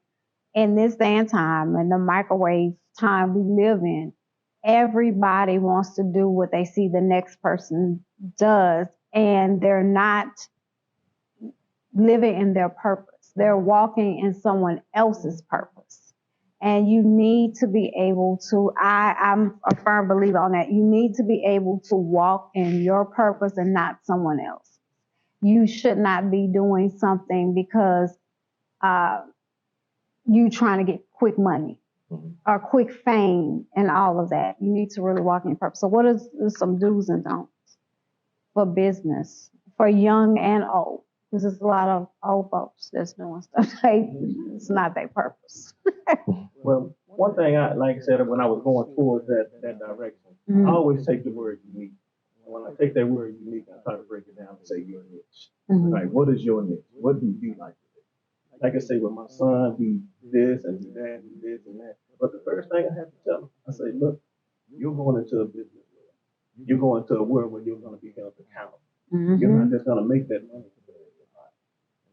in this day and time, in the microwave time we live in, everybody wants to do what they see the next person does, and they're not living in their purpose. They're walking in someone else's purpose. And you need to be able to, I'm a firm believer on that. You need to be able to walk in your purpose and not someone else. You should not be doing something because you trying to get quick money or quick fame and all of that. You need to really walk in your purpose. So what is some do's and don'ts for business, for young and old? Because there's a lot of old folks that's doing stuff. It's not their purpose. Well, one thing like I said, when I was going towards that direction, I always take the word unique. And when I take that word unique, I try to break it down and say your niche. Like, what is your niche? What do you like to do? Like I say, with my son, he this and he that and this and that. But the first thing I have to tell him, I say, look, you're going into a business world. You're going to a world where you're going to be held accountable. You're not just going to make that money.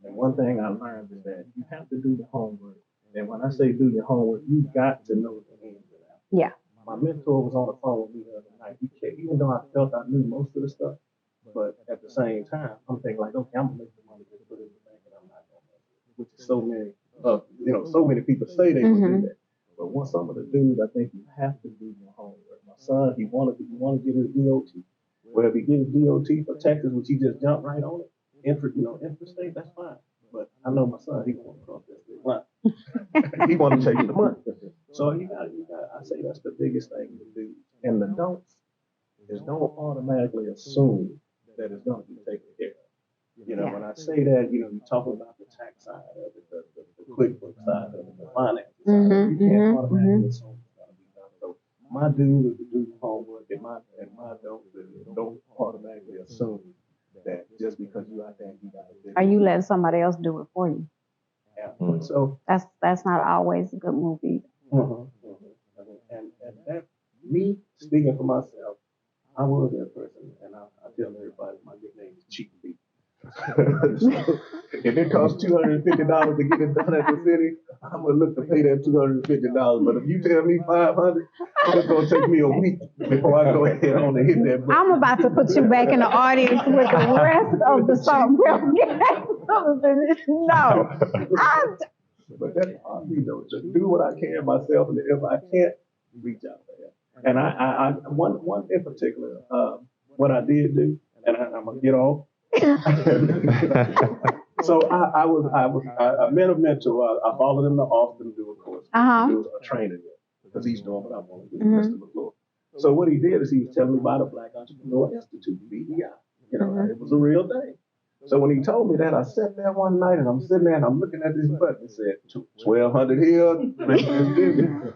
And one thing I learned is that you have to do the homework. And when I say do your homework, you got to know the ins and outs. Yeah. My mentor was on the phone with me the other night. Even though I felt I knew most of the stuff, but at the same time, I'm thinking like, okay, I'm gonna make the money, just put it in the bank, and I'm not gonna make it. Which is so many people say they would do that. But one some of the dudes, I think you have to do your homework. My son, he wanted to get his DOT. Well, if he gets his DOT for Texas, which he just jumped right on it. Interstate, that's fine. But I know my son, he want to cross that state line. He want to chase the money. So you got. I say that's the biggest thing to do. And the don'ts is don't automatically assume that it's going to be taken care of. When I say that, you talk about the tax side of it, the QuickBooks side of it, the finance side of it. You can't automatically assume it's going to be done. So my do is to do the homework, and my don't is don't automatically assume that just because you out there, you got to do it. Are you letting somebody else do it for you? Yeah. So that's not always a good move either. And that, me speaking for myself, I was that person, and I tell everybody my nickname is Cheap Beat. So if it costs $250 to get it done at the city, I'm gonna look to pay that $250. But if you tell me $500, it's gonna take me a week before I go ahead on and hit that button. I'm about to put you back in the audience with the rest of the song. No, but that's hard me though. To do what I can myself, and if I can't, reach out there. And I one in particular, what I did do, and I'm gonna get off. So I met a mentor. I followed him to Austin to do a course, do a training because he's doing what I want to do the rest of the floor. So what he did is he was telling me about a Black Entrepreneur Institute, BDI. It was a real thing. So when he told me that, I sat there one night and I'm sitting there and I'm looking at this button. It said 1,200 here.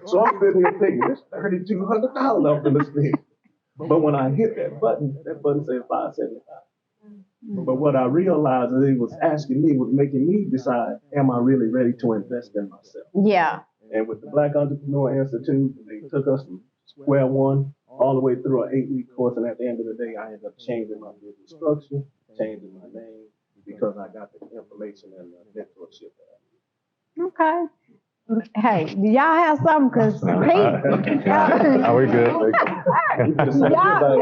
So I'm sitting here thinking, it's $3,200 I'm going to spend. But when I hit that button said 575. But what I realized is it was making me decide, am I really ready to invest in myself? Yeah. And with the Black Entrepreneur Institute, they took us from square one all the way through an 8-week course. And at the end of the day, I ended up changing my business structure, changing my name, because I got the information and the mentorship that I need. Okay. Hey, do y'all have something? Cause Pete, Are we good? y'all,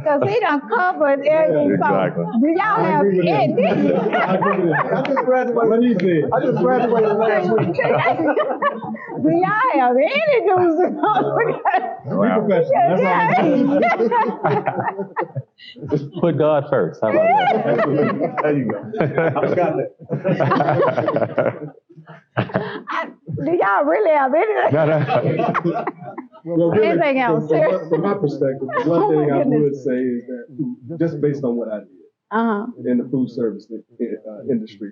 cause he done covered everything. Exactly. So, do y'all have any? I just graduated. I just graduated last week. Do y'all have any news? Wow. Put God first. How about that? There you go. I got that. Do y'all really have anything? Well, really, Anything else? from my perspective, one thing I would say is that just based on what I did in the food service industry,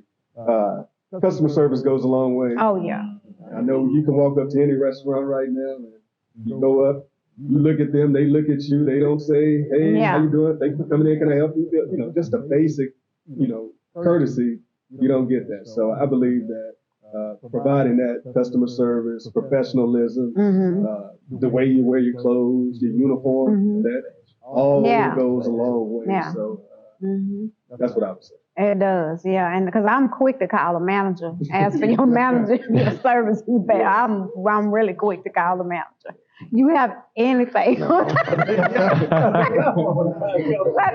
customer service goes a long way. Oh yeah. I know you can walk up to any restaurant right now and you go up, you look at them, they look at you, they don't say, hey, how you doing? Thank you for coming in, can I help you? You know, just a basic, courtesy, you don't get that. So I believe that providing that customer service, professionalism, the way you wear your clothes, your uniform, that all goes a long way. Yeah. So that's what I would say. It does, yeah, and because I'm quick to call a manager. As for your manager, your service is bad. I'm really quick to call the manager. You have anything? I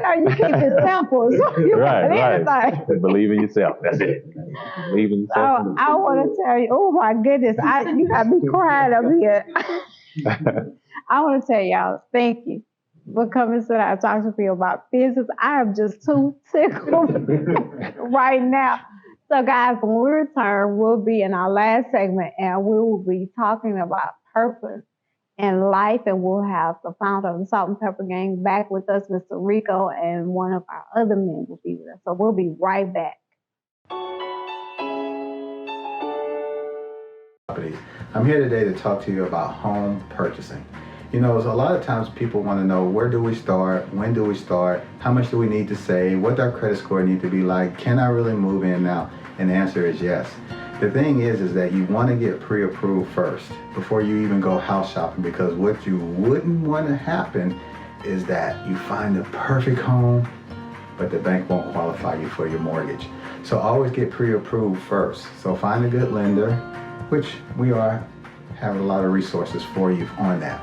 know you keep it simple. So you Right. anything. Believe in yourself. That's it. Believe in yourself. So I want to tell you, oh my goodness, you got me crying up here. I want to tell y'all, thank you for coming to that talk to me about business. I am just too tickled right now. So guys, when we return, we'll be in our last segment and we will be talking about purpose in life, and we'll have the founder of the Salt and Pepper Gang back with us, Mr. Rico, and one of our other men will be with us. So we'll be right back. I'm here today to talk to you about home purchasing. You know, a lot of times people want to know, where do we start? When do we start? How much do we need to save? What does our credit score need to be like? Can I really move in now? And the answer is yes. The thing is that you want to get pre-approved first before you even go house shopping, because what you wouldn't want to happen is that you find the perfect home, but the bank won't qualify you for your mortgage. So always get pre-approved first. So find a good lender, which we have a lot of resources for you on that.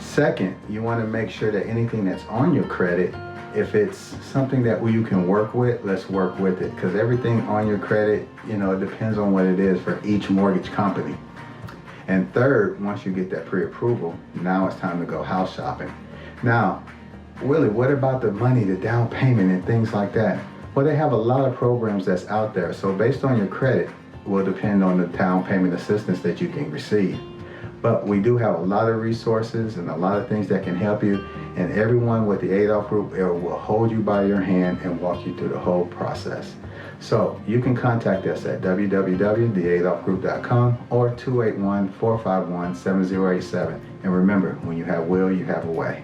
Second, you want to make sure that anything that's on your credit, if it's something that you can work with, let's work with it, because everything on your credit, it depends on what it is for each mortgage company. And third, once you get that pre-approval, now it's time to go house shopping. Now, Willie, what about the money, the down payment and things like that? Well, they have a lot of programs that's out there. So based on your credit will depend on the down payment assistance that you can receive. But we do have a lot of resources and a lot of things that can help you. And everyone with the Adolph Group will hold you by your hand and walk you through the whole process. So you can contact us at www.theadolphgroup.com or 281-451-7087. And remember, when you have will, you have a way.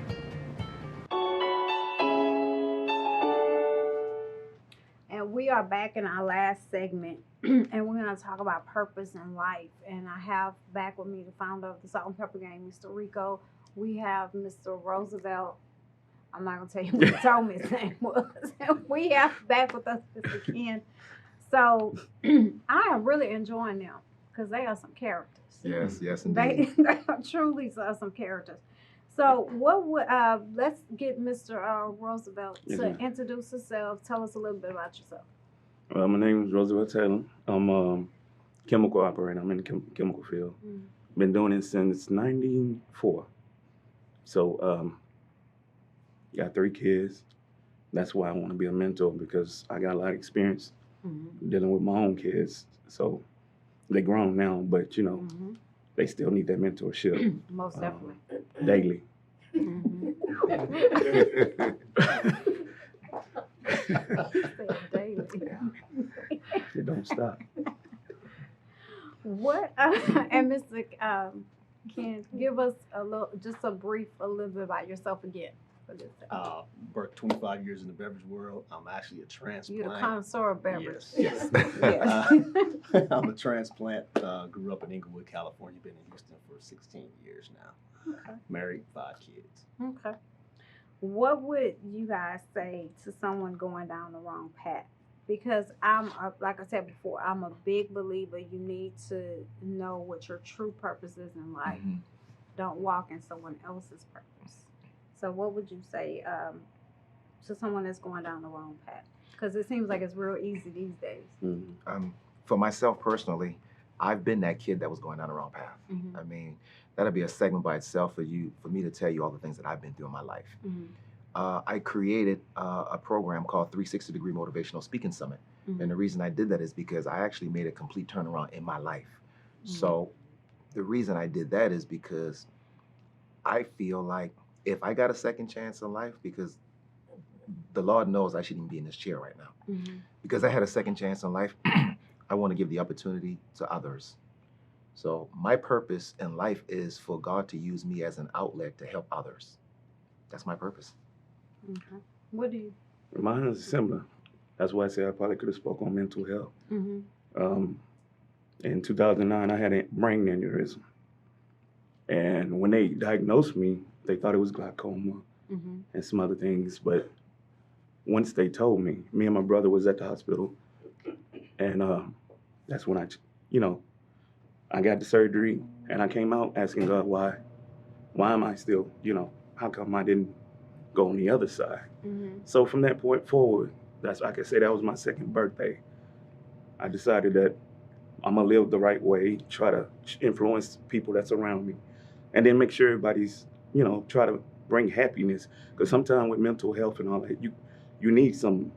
And we are back in our last segment, and we're going to talk about purpose in life. And I have back with me the founder of the Salt and Pepper Gang, Mr. Rico. We have Mr. Roosevelt. I'm not going to tell you what he told me his name was. We have back with us Mr. Ken. So I am really enjoying them because they are some characters. Yes, indeed. They are truly some characters. So what would let's get Mr. Roosevelt to introduce himself. Tell us a little bit about yourself. My name is Roosevelt Taylor. I'm a chemical operator. I'm in the chemical field. Been doing it since '94. So got 3 kids. That's why I want to be a mentor, because I got a lot of experience dealing with my own kids. So they're grown now, but they still need that mentorship. Most definitely. Daily. It don't stop. What and Mr. Ken, give us a little bit about yourself again. Worked 25 years in the beverage world. I'm actually a transplant. You're a connoisseur of beverage. Yes. Yes. I'm a transplant. Grew up in Inglewood, California. Been in Houston for 16 years now. Okay. Married, 5 kids. Okay. what would you guys say to someone going down the wrong path? Because like I said before, I'm a big believer you need to know what your true purpose is in life. Mhm. Don't walk in someone else's purpose. So, what would you say to someone that's going down the wrong path? Because it seems like it's real easy these days. For myself personally, I've been that kid that was going down the wrong path. Mhm. I mean, that'd be a segment by itself for me to tell you all the things that I've been through in my life. Mhm. I created a program called 360-Degree Motivational Speaking Summit. And the reason I did that is because I actually made a complete turnaround in my life. So the reason I did that is because I feel like if I got a second chance in life, because the Lord knows I shouldn't even be in this chair right now. Because I had a second chance in life, I want to give the opportunity to others. So my purpose in life is for God to use me as an outlet to help others. That's my purpose. Okay. What do you? Mine is similar. That's why I say I probably could have spoke on mental health. In 2009, I had a brain aneurysm. And when they diagnosed me, they thought it was glaucoma and some other things. But once they told me, me and my brother was at the hospital. And that's when I got the surgery and I came out asking God, why am I still, how come I didn't go on the other side? So from that point forward, that's, like I said, that was my second birthday. I decided that I'm gonna live the right way, try to influence people that's around me, and then make sure everybody's, try to bring happiness. Because sometimes with mental health and all that, you need some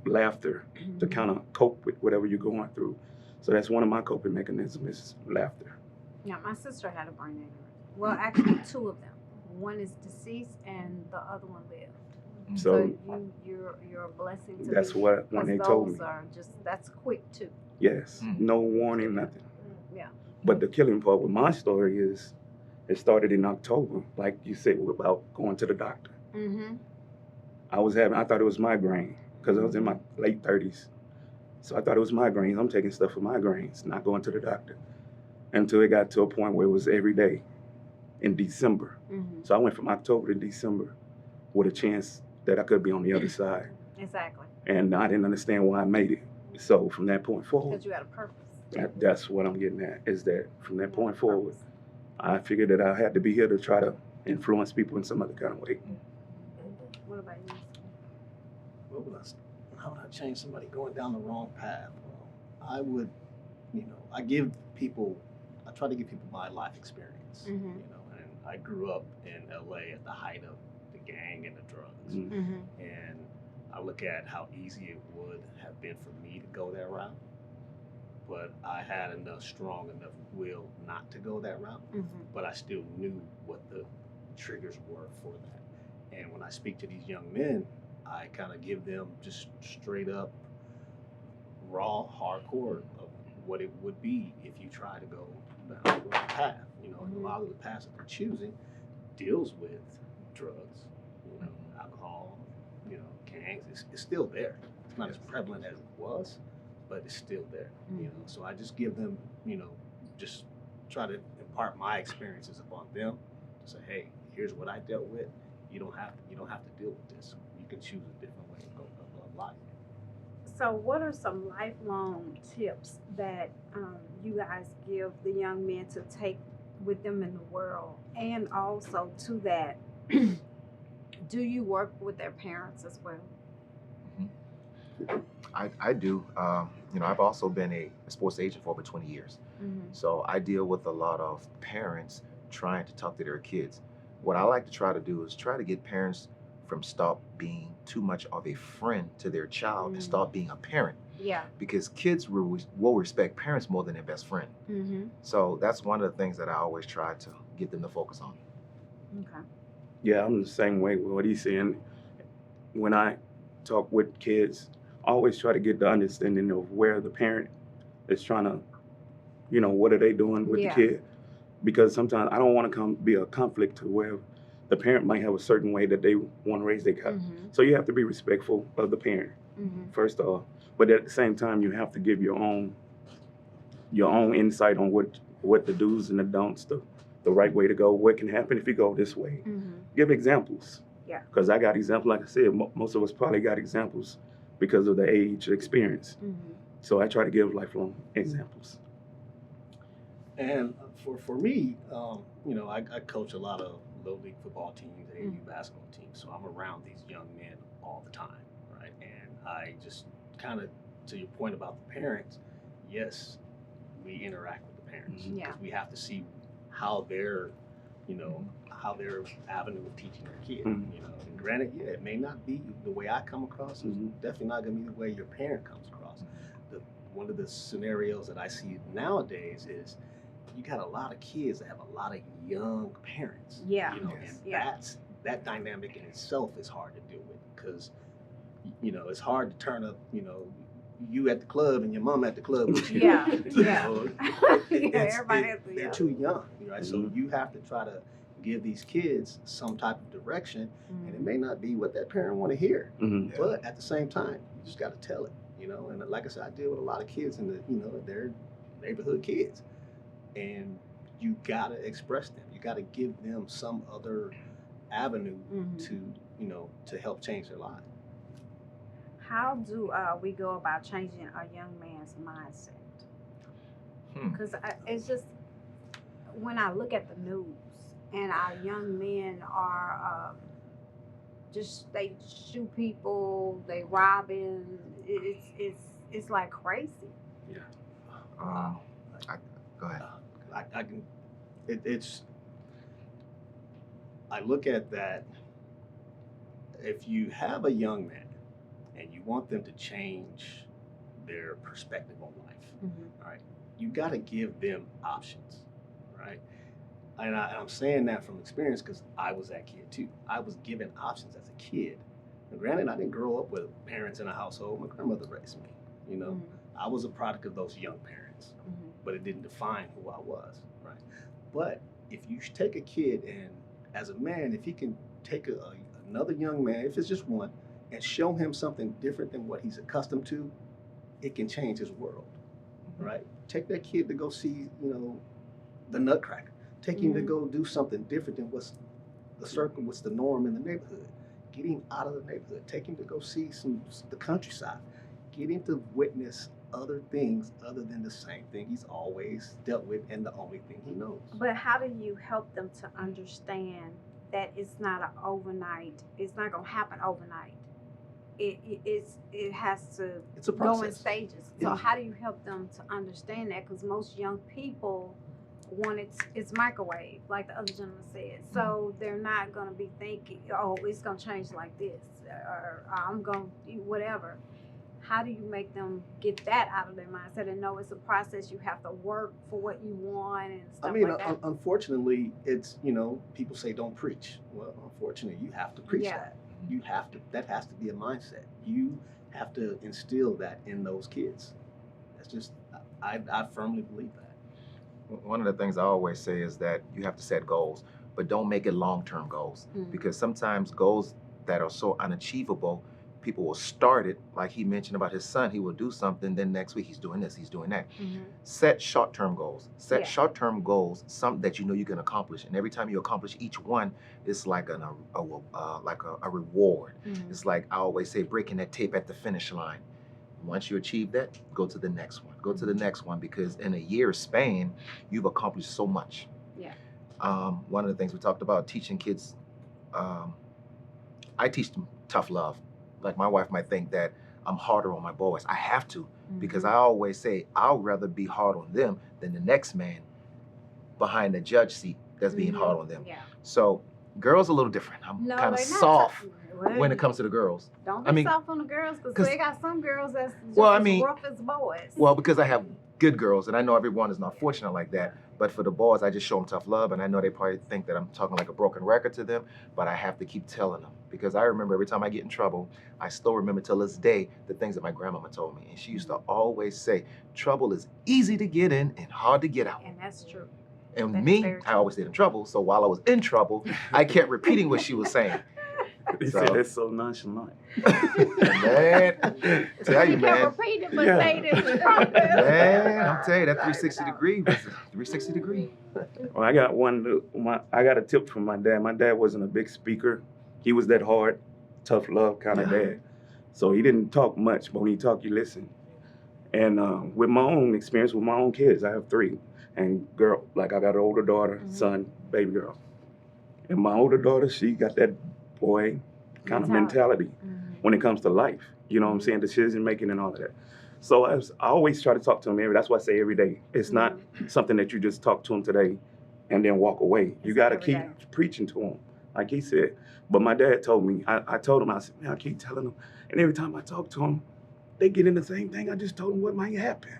laughter to kind of cope with whatever you're going through. So that's one of my coping mechanisms is laughter. Yeah, my sister had a brain aneurysm. Well, actually, two of them. One is deceased, and the other one lived. So you're a blessing to that's me. what when they told me. Those are that's quick too. Yes, no warning, nothing. Yeah. But the killing part with my story is, it started in October, like you said, about going to the doctor. I thought it was migraine because I was in my late 30s. So I thought it was migraines. I'm taking stuff for migraines, not going to the doctor. Until it got to a point where it was every day in December. So I went from October to December with a chance that I could be on the other side. Exactly. And I didn't understand why I made it. So from that point forward. Because you had a purpose. That's what I'm getting at, is that from that point forward, I figured that I had to be here to try to influence people in some other kind of way. What about you? How would I change somebody going down the wrong path? Well, I would, I try to give people my life experience, and I grew up in LA at the height of the gang and the drugs. And I look at how easy it would have been for me to go that route, but I had strong enough will not to go that route, but I still knew what the triggers were for that. And when I speak to these young men, I kind of give them just straight up, raw, hardcore of what it would be if you try to go down the wrong path. And a lot of the paths that they're choosing deals with drugs, alcohol, gangs. It's still there. It's not as prevalent as it was, but it's still there. So I just give them, just try to impart my experiences upon them to say, hey, here's what I dealt with. You don't have to deal with this. You can choose a different way of life. So what are some lifelong tips that you guys give the young men to take with them in the world? And also to that, do you work with their parents as well? I do. I've also been a sports agent for over 20 years. So I deal with a lot of parents trying to talk to their kids. What I like to try to do is try to get parents from stop being too much of a friend to their child and start being a parent. Yeah. Because kids will respect parents more than their best friend. So that's one of the things that I always try to get them to focus on. Okay. Yeah, I'm the same way with what he's saying. When I talk with kids, I always try to get the understanding of where the parent is trying to, what are they doing with the kid? Because sometimes I don't want to be a conflict to where the parent might have a certain way that they want to raise their child. So you have to be respectful of the parent, first off. But at the same time, you have to give your own insight on what the do's and the don'ts, the right way to go, what can happen if you go this way. Give examples. Yeah. Because I got examples, like I said, most of us probably got examples because of the age experience. So I try to give lifelong examples. And for me, I coach a lot of little league football teams and AAU basketball teams, so I'm around these young men all the time, right? And I just kind of, to your point about the parents, yes, we interact with the parents because we have to see how their avenue of teaching their kid. And granted, it may not be the way I come across. It's definitely not going to be the way your parent comes across. One of the scenarios that I see nowadays is you got a lot of kids that have a lot of young parents. Yeah. And that dynamic in itself is hard to deal with because it's hard to turn up, you at the club and your mom at the club with you. They're too young, right? So you have to try to give these kids some type of direction, and it may not be what that parent want to hear, but at the same time, you just got to tell it, And like I said, I deal with a lot of kids in they're neighborhood kids, and you got to express them. You got to give them some other avenue to help change their lives. How do we go about changing a young man's mindset? Because it's just, when I look at the news and our young men are they shoot people, they robbing, it's like crazy. Yeah. Go ahead. I can. I look at that. If you have a young man and you want them to change their perspective on life, right? You got to give them options, right? And I'm saying that from experience because I was that kid too. I was given options as a kid. And granted, I didn't grow up with parents in a household. My grandmother raised me. I was a product of those young parents, but it didn't define who I was, right? But if you take a kid and, as a man, if he can take another young man, if it's just one, and show him something different than what he's accustomed to, it can change his world, right? Take that kid to go see, the Nutcracker. Take him to go do something different than what's the norm in the neighborhood. Get him out of the neighborhood. Take him to go see the countryside. Get him to witness other things other than the same thing he's always dealt with and the only thing he knows. But how do you help them to understand that it's not an overnight, it's not going to happen overnight? It has to go in stages. So how do you help them to understand that? Because most young people want it's microwave, like the other gentleman said. So they're not going to be thinking, oh, it's going to change like this, or I'm going to do whatever. How do you make them get that out of their mindset and know it's a process? You have to work for what you want and stuff like that. Unfortunately, it's, people say don't preach. Well, unfortunately, you have to preach that. That has to be a mindset. You have to instill that in those kids. That's just, I firmly believe that. One of the things I always say is that you have to set goals, but don't make it long-term goals, because sometimes goals that are so unachievable, people will start it, like he mentioned about his son, he will do something, then next week he's doing this, he's doing that. Set short-term goals. Set short-term goals, something that you know you can accomplish, and every time you accomplish each one, it's like a reward. It's like I always say, breaking that tape at the finish line. Once you achieve that, go to the next one. Go to the next one, because in a year's span, you've accomplished so much. One of the things we talked about, teaching kids, I teach them tough love. Like my wife might think that I'm harder on my boys. I have to, because I always say I'll rather be hard on them than the next man behind the judge seat that's being hard on them. So girls are a little different. I'm kind of soft when it comes to the girls. Don't be soft on the girls, because they got some girls that's just as rough as boys. Well, because I have good girls, and I know everyone is not fortunate like that. But for the boys, I just show them tough love, and I know they probably think that I'm talking like a broken record to them, but I have to keep telling them, because I remember every time I get in trouble, I still remember till this day the things that my grandmama told me, and she used to always say, trouble is easy to get in and hard to get out. And that's true. And I always stayed in trouble, so while I was in trouble, I kept repeating what she was saying. He said that's so nonchalant. Man, tell you, man. Repeating, but stayed in trouble. Man, I'm telling you, that 360 degree was 360 degree. Well, I got a tip from my dad. My dad wasn't a big speaker, He was that hard, tough love kind of dad. So he didn't talk much, but when he talked, you listen. And with my own experience with my own kids, I have 3. And girl, like I got an older daughter, son, baby girl. And my older daughter, she got that boy kind of mentality when it comes to life. You know what I'm saying? Decision making and all of that. So I always try to talk to him. That's why I say every day. It's not something that you just talk to him today and then walk away. You got to keep preaching to him, like he said. But my dad told me, I told him, I said, man, I keep telling him. And every time I talk to him, they get in the same thing. I just told them what might happen.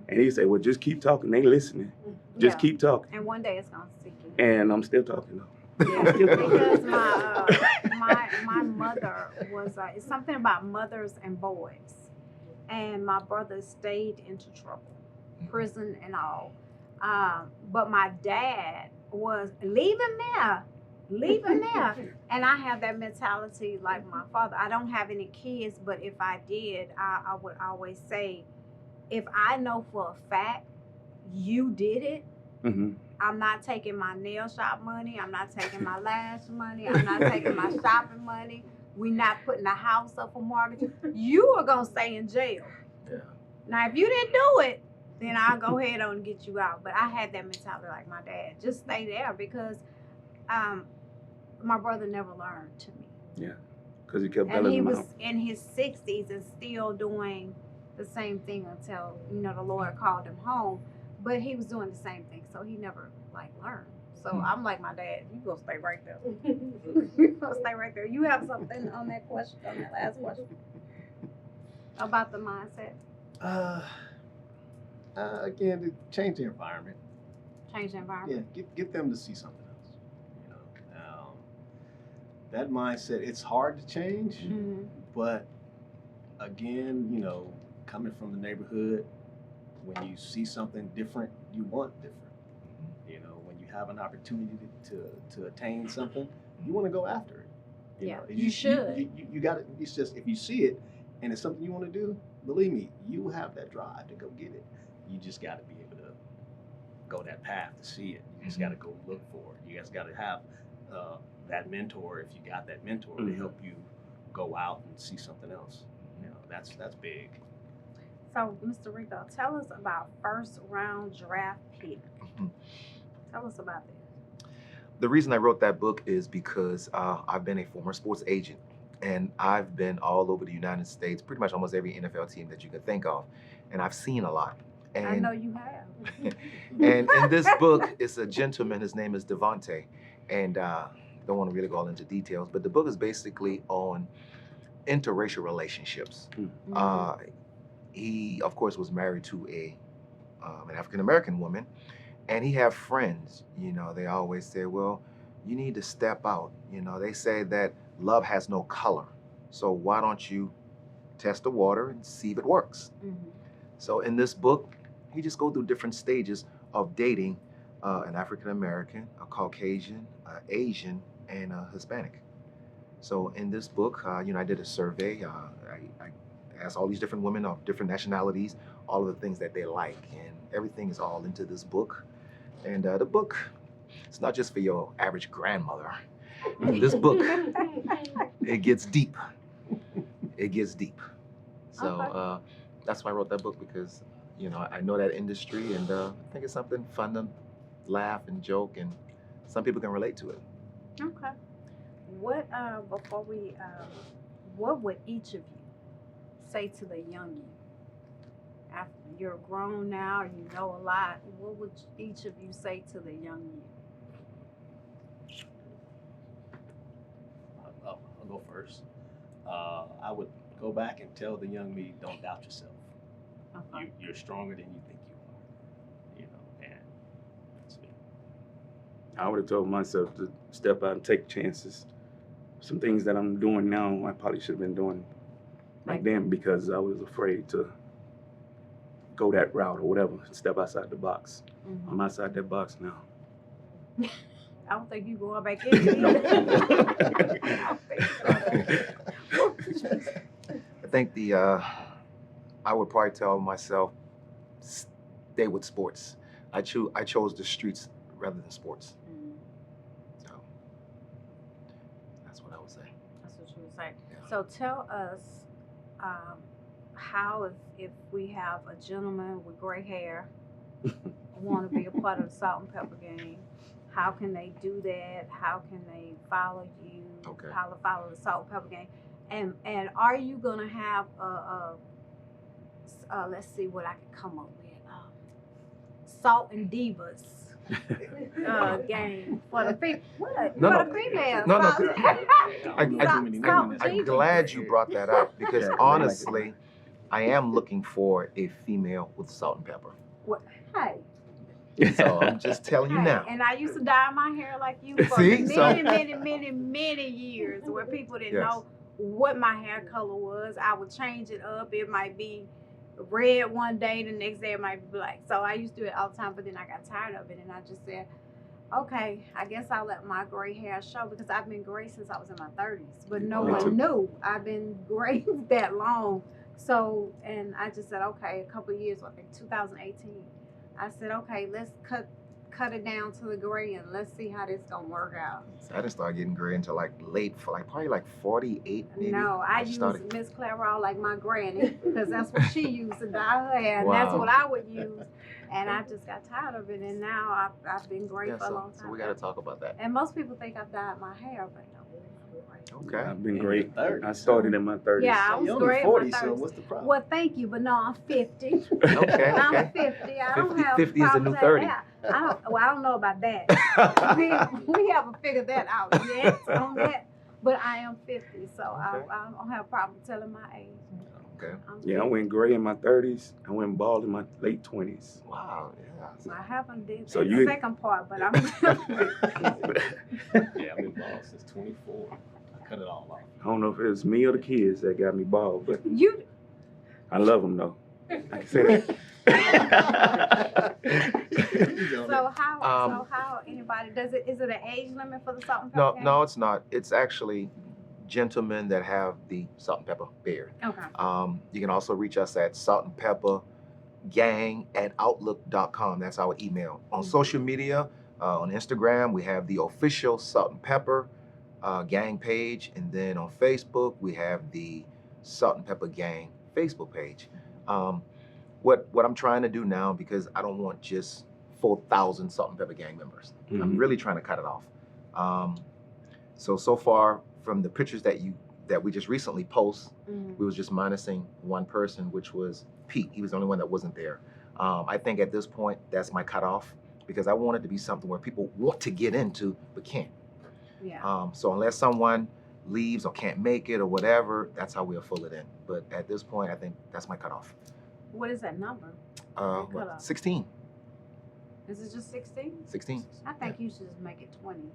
And he said, well, just keep talking. They listening. Just keep talking. And one day it's going to sink in. And I'm still talking though. Yeah, because my mother was, it's something about mothers and boys. And my brother stayed into trouble, prison and all. But my dad was, leave him there. And I have that mentality like my father. I don't have any kids, but if I did, I would always say, if I know for a fact you did it, I'm not taking my nail shop money. I'm not taking my lash money. I'm not taking my shopping money. We're not putting the house up for mortgage. You are going to stay in jail. Yeah. Now, if you didn't do it, then I'll go ahead on and get you out. But I had that mentality like my dad. Just stay there because my brother never learned to me. Yeah, because he kept And bailing he him was out. in his 60s and still doing the same thing until, the Lord called him home. But he was doing the same thing, so he never, learned. So I'm like my dad, you gonna stay right there. You gonna stay right there. You have something on that question, on that last question? About the mindset? Again, to change the environment. Change the environment? Yeah, get them to see something else. That mindset, it's hard to change, but again, coming from the neighborhood, when you see something different, you want different. When you have an opportunity to attain something, you want to go after it. You should. You got it. It's just, if you see it and it's something you want to do, believe me, you have that drive to go get it. You just got to be able to go that path to see it. You just got to go look for it. You guys got to have that mentor, if you got that mentor, to help you go out and see something else. That's big. So, Mr. Rico, tell us about first round draft pick. Tell us about that. The reason I wrote that book is because I've been a former sports agent, and I've been all over the United States, pretty much almost every NFL team that you could think of, and I've seen a lot. And, I know you have. And in this book, it's a gentleman, his name is Devontae, and don't want to really go into details, but the book is basically on interracial relationships. He, of course, was married to an African-American woman, and he have friends, they always say, well, you need to step out. They say that love has no color. So why don't you test the water and see if it works? So in this book, he just go through different stages of dating an African-American, a Caucasian, Asian, and a Hispanic. So in this book, I did a survey. I asked all these different women of different nationalities, all of the things that they like, and everything is all into this book. And the book, it's not just for your average grandmother. This book, it gets deep. It gets deep. So that's why I wrote that book, because, I know that industry, and I think it's something fun to laugh and joke, and some people can relate to it. Okay. What would each of you say to the young you? After you're grown now, you know a lot, what would each of you say to the young you? I'll go first. I would go back and tell the young me, don't doubt yourself. Okay. You're stronger than you think you are. And that's it. I would have told myself to step out and take chances. Some things that I'm doing now, I probably should have been doing back then, because I was afraid to go that route or whatever, step outside the box. I'm outside that box now. I don't think you going back in. I think I would probably tell myself, stay with sports. I chose the streets rather than sports. So that's what I would say. So tell us how if we have a gentleman with gray hair want to be a part of the Salt and Pepper Gang, how can they do that? How can they follow you? Okay. How to follow the Salt and Pepper Gang? And are you gonna have let's see what I can come up with. Salt and Divas gang for the females. No, Salt- I'm glad you brought that up because honestly, I am looking for a female with salt and pepper. Hey. So I'm just telling you now. And I used to dye my hair like you for many years where people didn't know what my hair color was. I would change it up. It might be red one day, the next day it might be black. So I used to do it all the time, but then I got tired of it and I just said, okay, I guess I'll let my gray hair show because I've been gray since I was in my 30s, but no one knew I've been gray that long. So, and I just said, okay, a couple of years, I think 2018, I said, okay, let's cut it down to the gray and let's see how this gonna work out. I didn't start getting gray until like late, for like probably like 48 maybe. No, I used Miss Clairol like my granny because that's what she used to dye her hair, and that's what I would use. And I just got tired of it, and now I've been gray for a long time. So we got to talk about that. And most people think I've dyed my hair, but no. Okay. I've been great. I started in my 30s. Yeah, I was great in my 30s. So what's the problem? Well, thank you, but no, I'm 50. Okay. I'm 50. I don't have 50 is the new 30. I don't know about that. we haven't figured that out yet on that. But I am 50, so I don't have a problem telling my age. Okay. Yeah, I went gray in my 30s. I went bald in my late 20s. Wow. Yeah. I haven't did So the second part, but I'm. Yeah, I've been bald since 24. I cut it all off. I don't know if it was me or the kids that got me bald, but you. I love them though. I can say that. So how anybody does it? Is it an age limit for the salt and pepper? No, it's not. It's actually gentlemen that have the salt and pepper beard. Okay. You can also reach us at saltandpeppergang@outlook.com. That's our email. On social media, on Instagram, we have the official Salt and Pepper Gang page, and then on Facebook, we have the Salt and Pepper Gang Facebook page. What I'm trying to do now, because I don't want just 4,000 Salt and Pepper Gang members. Mm-hmm. I'm really trying to cut it off. So far, from the pictures that we just recently post, we was just minusing one person, which was Pete. He was the only one that wasn't there. I think at this point, that's my cutoff, because I want it to be something where people want to get into but can't. Yeah. So unless someone leaves or can't make it or whatever, that's how we'll fill it in. But at this point, I think that's my cutoff. What is that number? 16. Is it just 16? 16. I think you should just make it 20.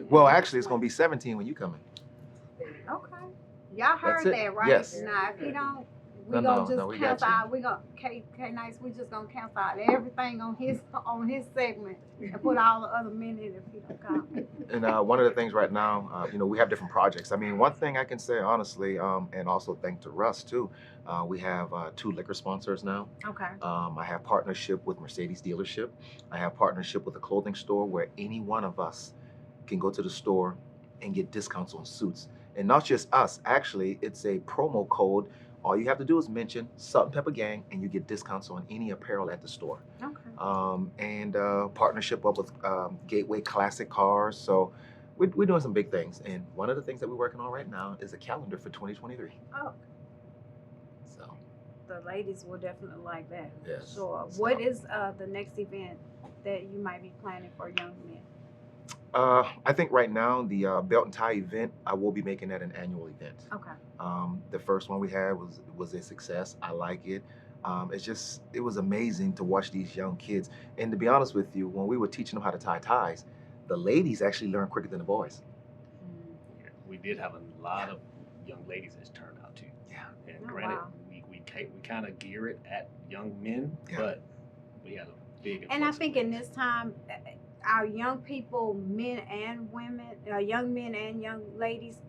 Well, actually, it's going to be 17 when you come in. Okay. Y'all heard that, right? Yes. Now, if you don't, we're going to just cancel out. We're going to, K-Nice, we're just going to cancel out everything on his segment and put all the other men in if he don't come. And one of the things right now, we have different projects. I mean, one thing I can say honestly, and also thank to Russ too, we have 2 liquor sponsors now. Okay. I have partnership with Mercedes dealership. I have partnership with a clothing store where any one of us can go to the store and get discounts on suits. And not just us, actually, it's a promo code. All you have to do is mention Salt and Pepper Gang and you get discounts on any apparel at the store. Okay. And partnership up with Gateway Classic Cars. So we're doing some big things. And one of the things that we're working on right now is a calendar for 2023. Oh. So the ladies will definitely like that. Yes. Sure. What is the next event that you might be planning for young men? I think right now the Belt and Tie event, I will be making that an annual event. Okay. The first one we had was a success. I like it. It was amazing to watch these young kids. And to be honest with you, when we were teaching them how to tie ties, the ladies actually learned quicker than the boys. Yeah, we did have a lot of young ladies that turned out too. Yeah. And granted, we kind of gear it at young men, but we had a big. And I think in this time, our young people, men and women, young men and young ladies,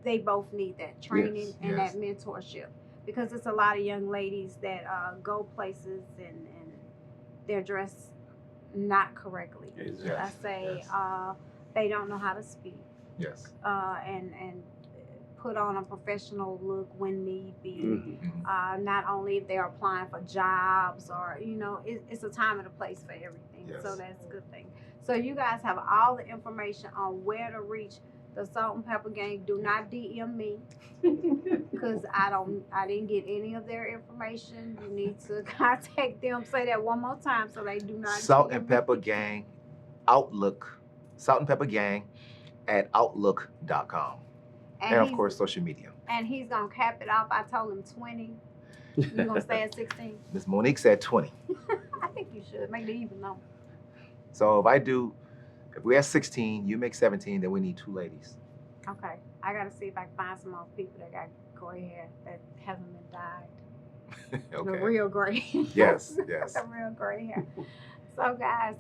they both need that training and that mentorship, because it's a lot of young ladies that go places and they're dressed not correctly. Yes. I say they don't know how to speak. Yes. And put on a professional look when need be. Mm-hmm. Not only if they're applying for jobs or, it's a time and a place for everything. Yes. So that's a good thing. So you guys have all the information on where to reach the Salt and Pepper Gang. Do not DM me because I didn't get any of their information. You need to contact them. Say that one more time so they do not. Salt and Pepper Gang, Outlook, Salt and Pepper Gang at Outlook.com. And of course, social media. And he's going to cap it off. I told him 20. You're going to stay at 16? Miss Monique said 20. I think you should. Make the even number. So if we're at 16, you make 17, then we need 2 ladies. Okay. I got to see if I can find some more people that got gray hair that hasn't been dyed. Okay. The real gray. Yes. The real gray hair. So guys,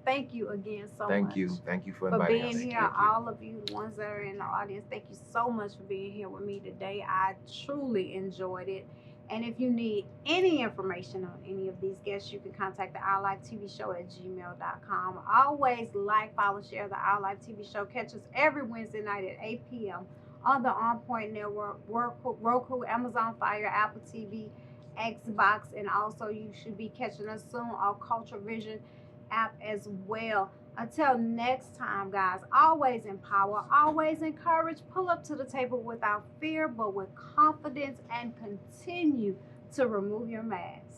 thank you again so much. Thank you for inviting us. Being here. All of you, the ones that are in the audience, thank you so much for being here with me today. I truly enjoyed it. And if you need any information on any of these guests, you can contact the Our Life TV Show at gmail.com. Always like, follow, share the Our Life TV Show. Catch us every Wednesday night at 8 p.m. on the OnPoint Network, Roku, Amazon Fire, Apple TV, Xbox, and also you should be catching us soon on Culture Vision app as well. Until next time, guys, always empower, always encourage, pull up to the table without fear, but with confidence, and continue to remove your mask.